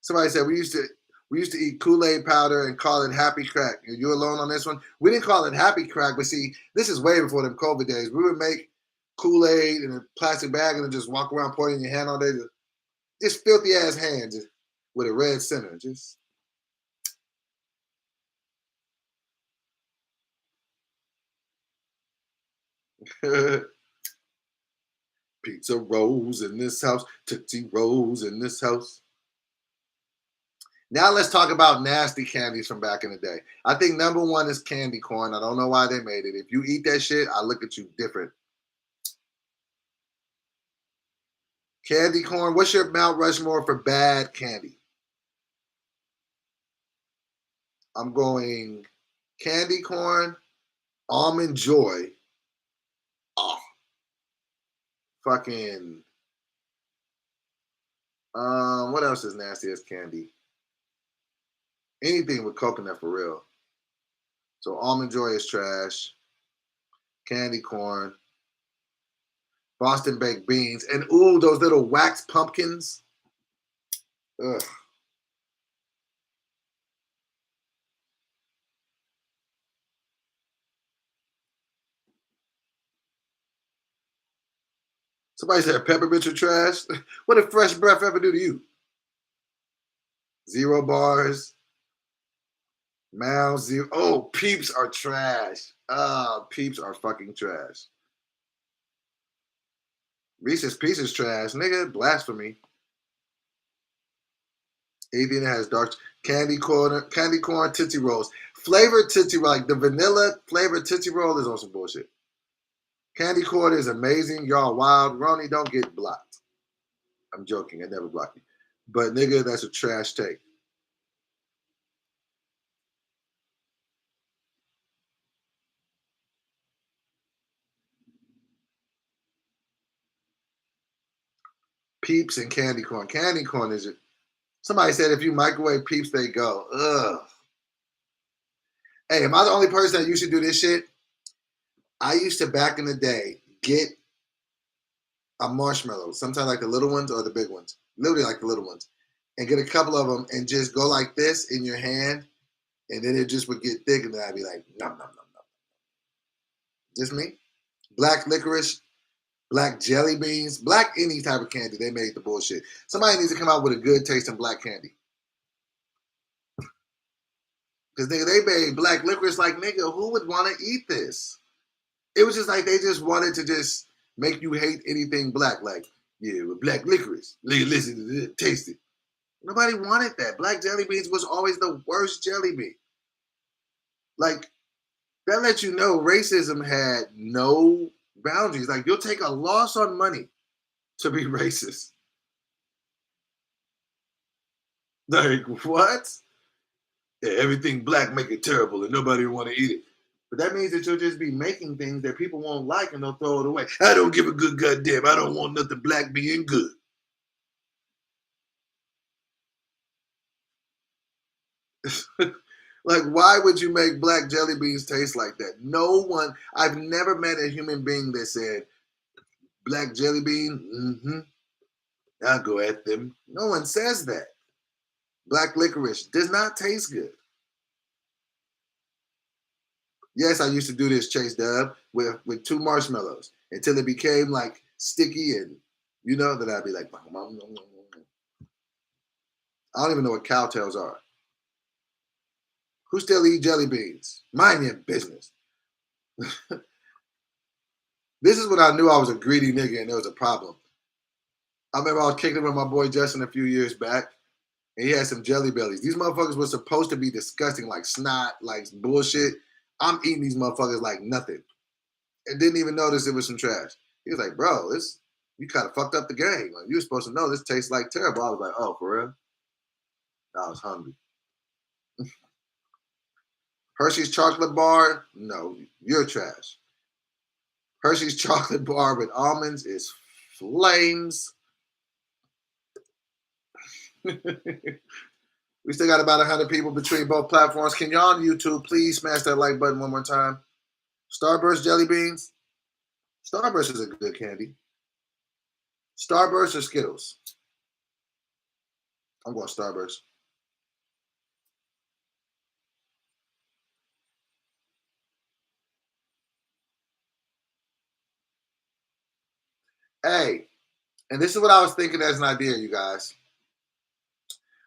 Somebody said we used to eat Kool-Aid powder and call it happy crack. Are you alone on this one? We didn't call it happy crack, but see, this is way before them COVID days. We would make Kool-Aid in a plastic bag and then just walk around pointing your hand all day. Just filthy ass hands with a red center. Just pizza rolls in this house. Tootsie rolls in this house. Now let's talk about nasty candies from back in the day. I think number one is candy corn. I don't know why they made it. If you eat that shit, I look at you different. Candy corn. What's your Mount Rushmore for bad candy? I'm going candy corn, almond joy. Oh, fucking. What else is nasty as candy? Anything with coconut for real. So almond joy is trash. Candy corn. Boston baked beans. And ooh, those little wax pumpkins. Ugh. Somebody said peppermints are trash. What did fresh breath ever do to you? 0 bars. Mounds, 0. Oh, Peeps are trash. Peeps are fucking trash. Reese's Pieces trash. Nigga, blasphemy. Anything that has dark candy corn, Tootsie Rolls. Flavored Tootsie Roll, like the vanilla flavored Tootsie Roll is on some bullshit. Candy corn is amazing. Y'all wild. Ronnie, don't get blocked. I'm joking. I never block you. But nigga, that's a trash take. Peeps and candy corn. Candy corn is it. Somebody said if you microwave Peeps, they go. Ugh. Hey, am I the only person that used to do this shit? I used to, back in the day, get a marshmallow, sometimes like the little ones or the big ones, literally like the little ones, and get a couple of them and just go like this in your hand, and then it just would get thick, and then I'd be like, nom, nom, nom, nom. Just me. Black licorice, black jelly beans, black any type of candy, they made the bullshit. Somebody needs to come out with a good tasting black candy. Because nigga, they made black licorice like, nigga, who would want to eat this? It was just like they just wanted to just make you hate anything black. Like, yeah, with black licorice. Listen to it, taste it. Nobody wanted that. Black jelly beans was always the worst jelly bean. Like, that lets you know racism had no boundaries. Like, you'll take a loss on money to be racist. Like, what? Yeah, everything black make it terrible and nobody want to eat it. But that means that you'll just be making things that people won't like and they'll throw it away. I don't give a good goddamn. I don't want nothing black being good. Like, why would you make black jelly beans taste like that? No one, I've never met a human being that said, black jelly bean, I'll go at them. No one says that. Black licorice does not taste good. Yes, I used to do this, Chase Dub, with 2 marshmallows until it became like sticky and, you know, that I'd be like, I don't even know what cowtails are. Who still eat jelly beans? Mind your business. This is when I knew I was a greedy nigga and there was a problem. I remember I was kicking it with my boy Justin a few years back, and he had some jelly bellies. These motherfuckers were supposed to be disgusting, like snot, like bullshit. I'm eating these motherfuckers like nothing. And didn't even notice it was some trash. He was like, bro, you kind of fucked up the game. Like, you were supposed to know this tastes like terrible. I was like, oh, for real? I was hungry. Hershey's chocolate bar? No, you're trash. Hershey's chocolate bar with almonds is flames. We still got about 100 people between both platforms. Can y'all on YouTube please smash that like button one more time? Starburst jelly beans? Starburst is a good candy. Starburst or Skittles? I'm going Starburst. Hey, and this is what I was thinking as an idea, you guys.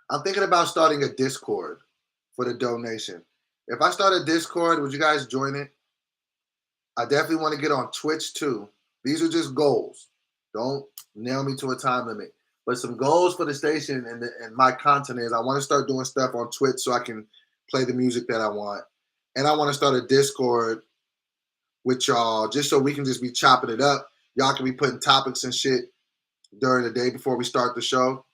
I'm thinking about starting a Discord for the donation. If I start a Discord, would you guys join it? I definitely want to get on Twitch too. These are just goals. Don't nail me to a time limit. But some goals for the station and my content is I want to start doing stuff on Twitch so I can play the music that I want. And I want to start a Discord with y'all just so we can just be chopping it up. Y'all can be putting topics and shit during the day before we start the show.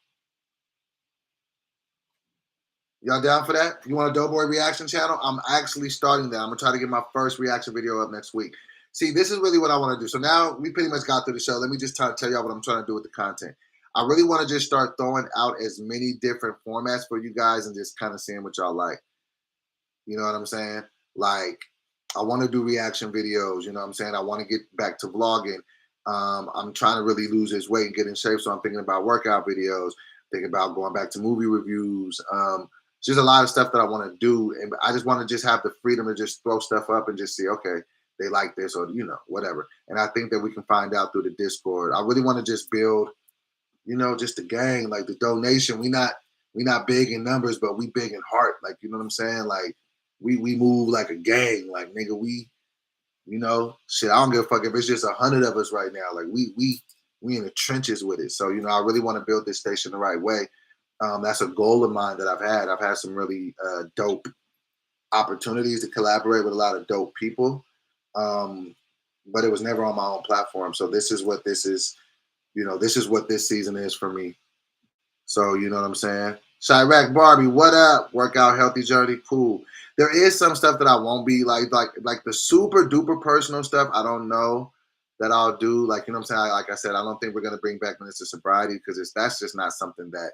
Y'all down for that? You want a Doughboy reaction channel? I'm actually starting that. I'm going to try to get my first reaction video up next week. See, this is really what I want to do. So now we pretty much got through the show. Let me just tell y'all what I'm trying to do with the content. I really want to just start throwing out as many different formats for you guys and just kind of seeing what y'all like. You know what I'm saying? Like, I want to do reaction videos. You know what I'm saying? I want to get back to vlogging. I'm trying to really lose this weight and get in shape. So I'm thinking about workout videos, thinking about going back to movie reviews. Just a lot of stuff that I want to do. And I just want to just have the freedom to just throw stuff up and just see, okay, they like this or, you know, whatever. And I think that we can find out through the Discord. I really want to just build, you know, just a gang, like the donation. We not big in numbers, but we big in heart. Like, you know what I'm saying? Like we move like a gang. Like, nigga, you know, shit, I don't give a fuck if it's just 100 of us right now. Like we in the trenches with it. So, you know, I really want to build this station the right way. That's a goal of mine that I've had. I've had some really dope opportunities to collaborate with a lot of dope people. But it was never on my own platform. So this is what this is, you know, this is what this season is for me. So, you know what I'm saying? Chirac Barbie, what up? Workout healthy journey, cool. There is some stuff that I won't be like the super duper personal stuff. I don't know that I'll do. Like, you know what I'm saying? Like I said, I don't think we're gonna bring back Minister Sobriety because that's just not something that,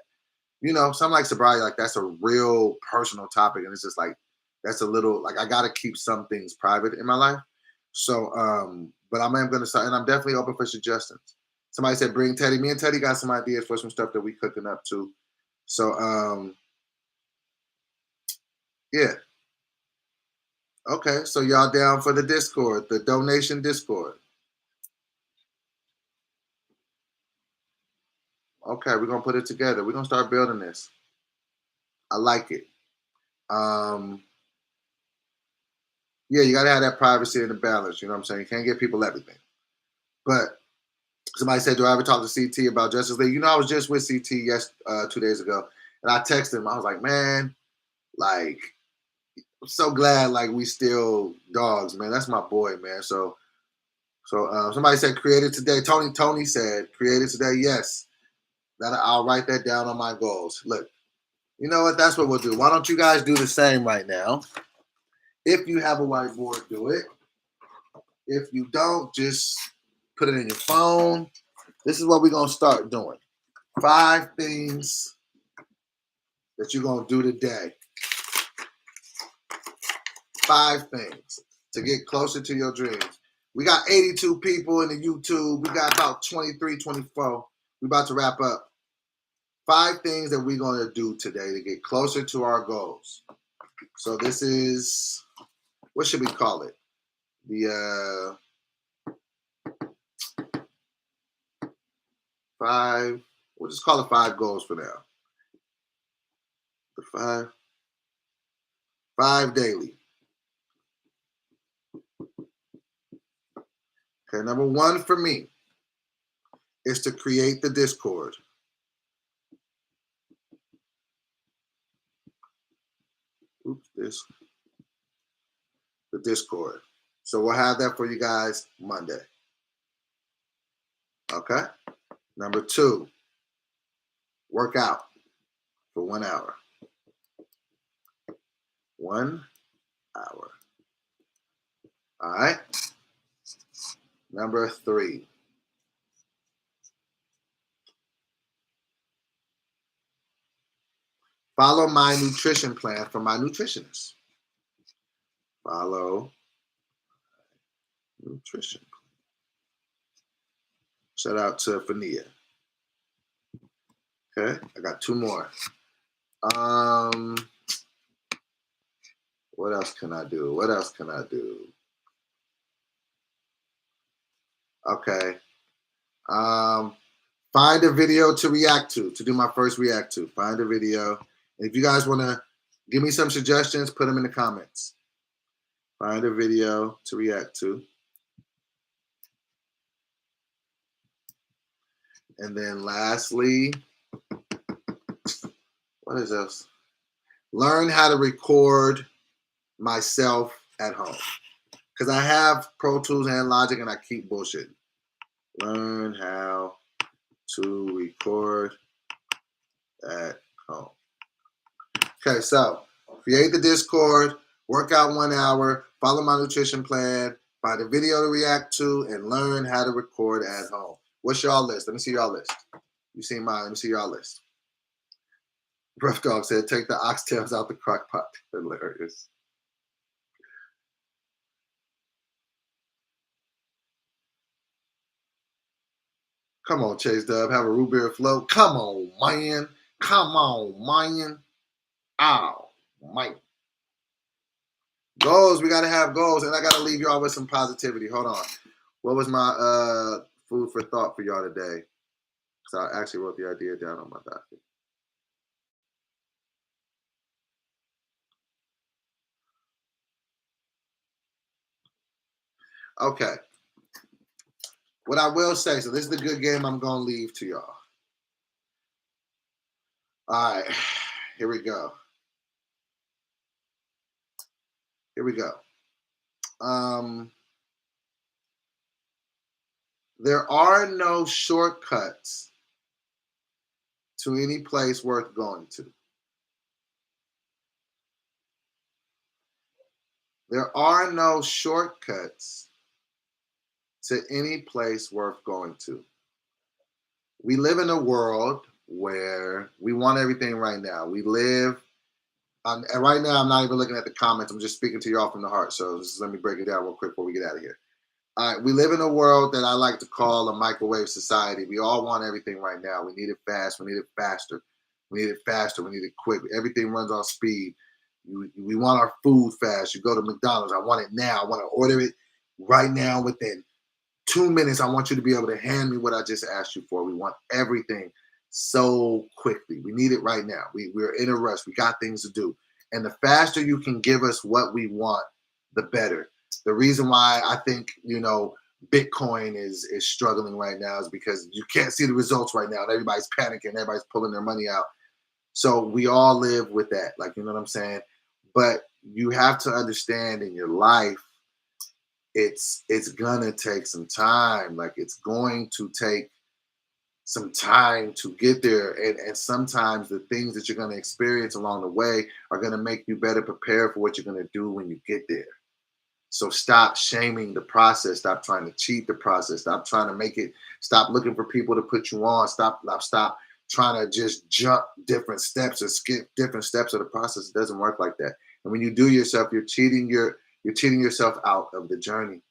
you know, something like sobriety, like that's a real personal topic, and it's just like that's a little like I gotta keep some things private in my life. So, but I'm gonna start, and I'm definitely open for suggestions. Somebody said bring Teddy. Me and Teddy got some ideas for some stuff that we cooking up too. So, yeah. Okay, so y'all down for the Discord, the donation Discord? Okay, we're gonna put it together. We're gonna start building this. I like it. Yeah, you gotta have that privacy and the balance. You know what I'm saying? You can't give people everything. But Somebody said, do I ever talk to CT about Justice League? You know, I was just with CT 2 days ago, and I texted him. I was like, man, like, I'm so glad like we still dogs, man. That's my boy, man. So somebody said created today. Tony said created today. Yes, I'll write that down on my goals. Look, you know what? That's what we'll do. Why don't you guys do the same right now? If you have a whiteboard, do it. If you don't, just put it in your phone. This is what we're gonna start doing. 5 things that you're gonna do today. 5 things to get closer to your dreams. We got 82 people in the YouTube. We got about 23, 24. We're about to wrap up. 5 things that we're going to do today to get closer to our goals. So this is, what should we call it? The 5, we'll just call it 5 goals for now. The 5 daily. Okay, number 1 for me is to create the Discord. The Discord. So we'll have that for you guys Monday. Okay? Number 2, work out for 1 hour. 1 hour. All right? Number 3. Follow my nutrition plan from my nutritionist. Follow nutrition. Shout out to Fania. Okay, I got 2 more. What else can I do? Okay. Find a video to react to do my first react to. Find a video. If you guys want to give me some suggestions, put them in the comments. Find a video to react to. And then lastly, what is this? Learn how to record myself at home. Because I have Pro Tools and Logic and I keep bullshitting. Learn how to record at home. Okay, so create the Discord, work out 1 hour, follow my nutrition plan, find a video to react to, and learn how to record at home. What's y'all list? Let me see y'all list. You see mine. Let me see y'all list. Rough Dog said, take the oxtails out the crock pot. Hilarious. Come on, Chase Dub. Have a root beer float. Come on, man. Oh, man. Goals. We got to have goals. And I got to leave y'all with some positivity. Hold on. What was my food for thought for y'all today? So I actually wrote the idea down on my document. Okay. What I will say, so this is the good game I'm going to leave to y'all. All right. Here we go. There are no shortcuts to any place worth going to. There are no shortcuts to any place worth going to. We live in a world where we want everything right now. We live, and right now I'm not even looking at the comments. I'm just speaking to y'all from the heart. So just let me break it down real quick before we get out of here. All right, we live in a world that I like to call a microwave society. We all want everything right now. We need it fast. We need it faster. We need it faster. We need it quick. Everything runs on speed. We want our food fast. You go to McDonald's. I want it now. I want to order it right now within 2 minutes. I want you to be able to hand me what I just asked you for. We want everything so quickly. We need it right now. We're in a rush. We got things to do. And the faster you can give us what we want, the better. The reason why I think, Bitcoin is struggling right now is because you can't see the results right now and everybody's panicking, everybody's pulling their money out. So we all live with that, like, you know what I'm saying? But you have to understand in your life, it's gonna take some time. Like, it's going to take some time to get there. And sometimes the things that you're gonna experience along the way are gonna make you better prepared for what you're gonna do when you get there. So stop shaming the process. Stop trying to cheat the process. Stop trying to make it. Stop looking for people to put you on. Stop trying to just jump different steps or skip different steps of the process. It doesn't work like that. And when you do yourself, you're cheating yourself out of the journey.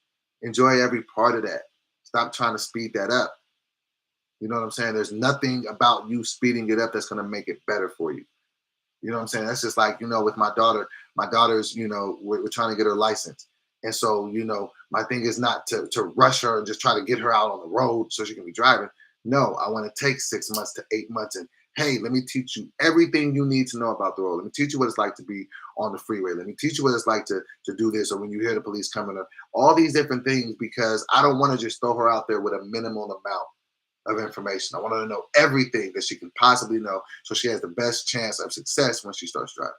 Enjoy every part of that. Stop trying to speed that up. You know what I'm saying? There's nothing about you speeding it up that's going to make it better for you. You know what I'm saying? That's just like, with my daughter's, we're trying to get her license. And so, my thing is not to rush her and just try to get her out on the road so she can be driving. No, I want to take 6 months to 8 months and, hey, let me teach you everything you need to know about the road. Let me teach you what it's like to be on the freeway. Let me teach you what it's like to do this, or when you hear the police coming up, all these different things, because I don't want to just throw her out there with a minimal amount of information. I want her to know everything that she can possibly know so she has the best chance of success when she starts driving.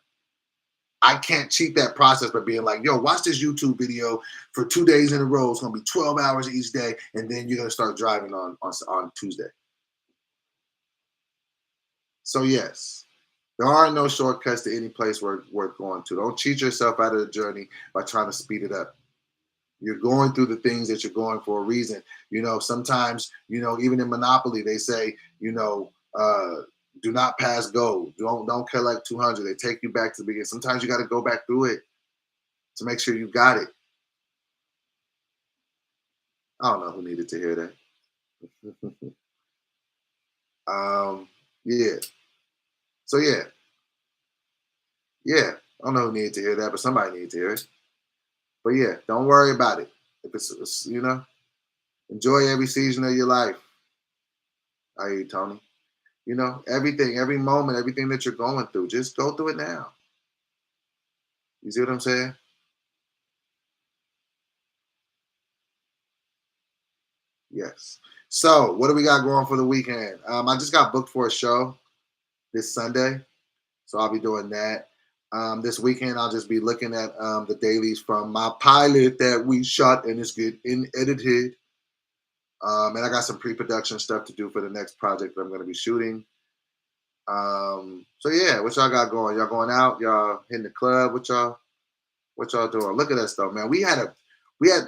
I can't cheat that process by being like, yo, watch this YouTube video for 2 days in a row. It's going to be 12 hours each day, and then you're going to start driving on Tuesday. So yes, there are no shortcuts to any place worth going to. Don't cheat yourself out of the journey by trying to speed it up. You're going through the things that you're going for a reason. Sometimes, even in Monopoly, they say, do not pass go. Don't collect 200. They take you back to the beginning. Sometimes you got to go back through it to make sure you got it. I don't know who needed to hear that. Yeah. So yeah. I don't know who needed to hear that, but somebody needed to hear it. But yeah, don't worry about it. If it's enjoy every season of your life. I hear you, Tony. Everything, every moment, everything that you're going through, just go through it now. You see what I'm saying? Yes. So, what do we got going for the weekend? I just got booked for a show this Sunday, so I'll be doing that. This weekend, I'll just be looking at the dailies from my pilot that we shot and it's getting edited. And I got some pre-production stuff to do for the next project that I'm going to be shooting. So yeah, what y'all got going? Y'all going out? Y'all hitting the club? What y'all doing? Look at us though, man. We had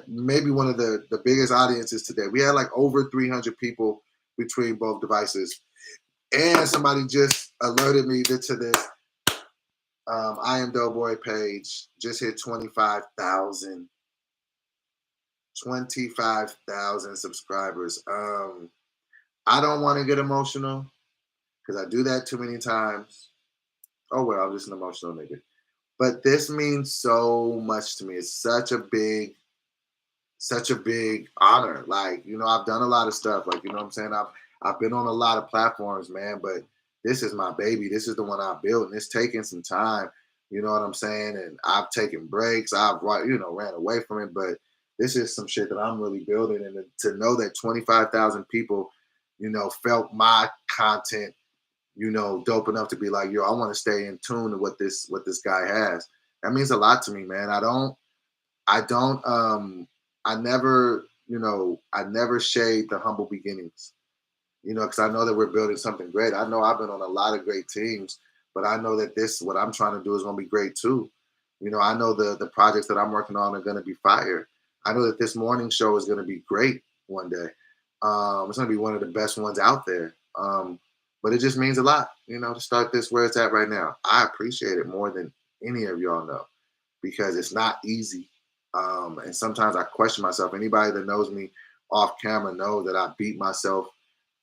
maybe one of the biggest audiences today. We had like over 300 people between both devices. And somebody just alerted me to this. I Am Doughboy page just hit 25,000 subscribers. I don't want to get emotional because I do that too many times. Oh well, I'm just an emotional nigga. But this means so much to me. It's such a big honor. Like, I've done a lot of stuff. Like, you know what I'm saying? I've been on a lot of platforms, man, but this is my baby. This is the one I built, and it's taken some time. You know what I'm saying? And I've taken breaks. I've ran away from it, but this is some shit that I'm really building. And to know that 25,000 people, felt my content, dope enough to be like, yo, I want to stay in tune to what this guy has. That means a lot to me, man. I never shade the humble beginnings, because I know that we're building something great. I know I've been on a lot of great teams, but I know that what I'm trying to do is going to be great too. I know the projects that I'm working on are going to be fire. I know that this morning show is going to be great one day. It's going to be one of the best ones out there. But it just means a lot, to start this where it's at right now. I appreciate it more than any of y'all know, because it's not easy. And sometimes I question myself. Anybody that knows me off camera knows that I beat myself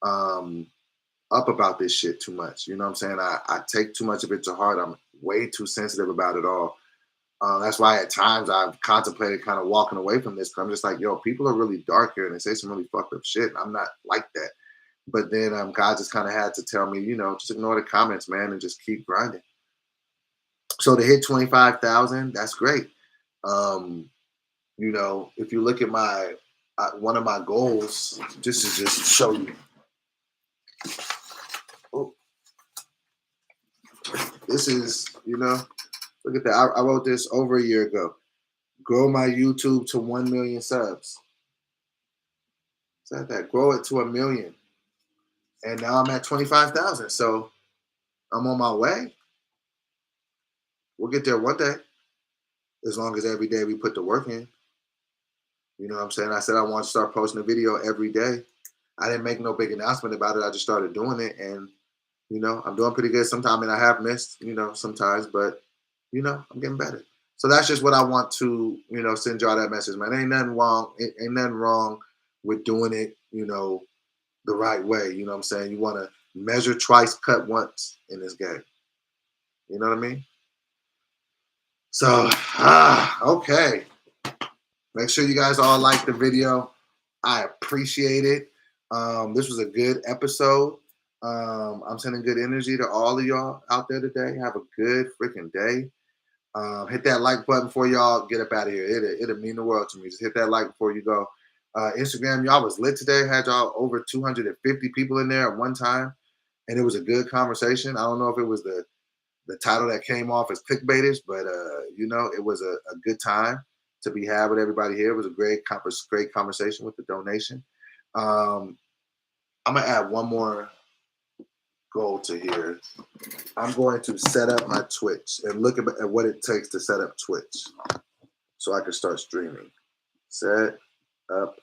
up about this shit too much. You know what I'm saying? I take too much of it to heart. I'm way too sensitive about it all. That's why at times I've contemplated kind of walking away from this. But I'm just like, yo, people are really dark here and they say some really fucked up shit. I'm not like that. But then God just kind of had to tell me, just ignore the comments, man, and just keep grinding. So to hit 25,000, that's great. If you look at my one of my goals, just to just show you. Oh, this is, look at that. I wrote this over a year ago. Grow my YouTube to 1 million subs. Is that? Grow it to 1 million. And now I'm at 25,000. So I'm on my way. We'll get there one day. As long as every day we put the work in. You know what I'm saying? I said I want to start posting a video every day. I didn't make no big announcement about it. I just started doing it. And, I'm doing pretty good sometimes. And I have missed, sometimes. But, I'm getting better. So that's just what I want to, send y'all that message, man. Ain't nothing wrong. Ain't nothing wrong with doing it, the right way. You know what I'm saying? You want to measure twice, cut once in this game. You know what I mean? So, okay. Make sure you guys all like the video. I appreciate it. This was a good episode. I'm sending good energy to all of y'all out there today. Have a good freaking day. Hit that like button before y'all get up out of here. It'll mean the world to me. Just hit that like before you go. Instagram, y'all was lit today. Had y'all over 250 people in there at one time. And it was a good conversation. I don't know if it was the title that came off as clickbaitish, but it was a good time to be had with everybody here. It was a great conversation with the donation. I'm gonna add one more goal to here. I'm going to set up my Twitch and look at what it takes to set up Twitch so I can start streaming. Set up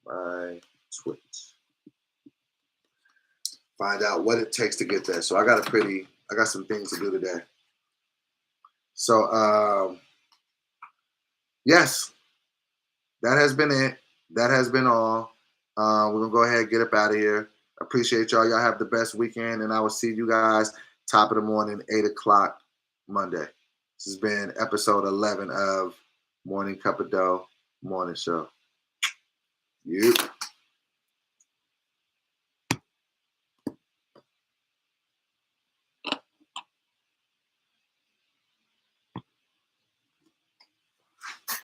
my Twitch. Find out what it takes to get there. So I got some things to do today. So yes, that has been it. That has been all. We're gonna go ahead and get up out of here. Appreciate y'all. Y'all have the best weekend, and I will see you guys top of the morning, 8 o'clock Monday. This has been episode 11 of Morning Cup of Dough Morning Show. You.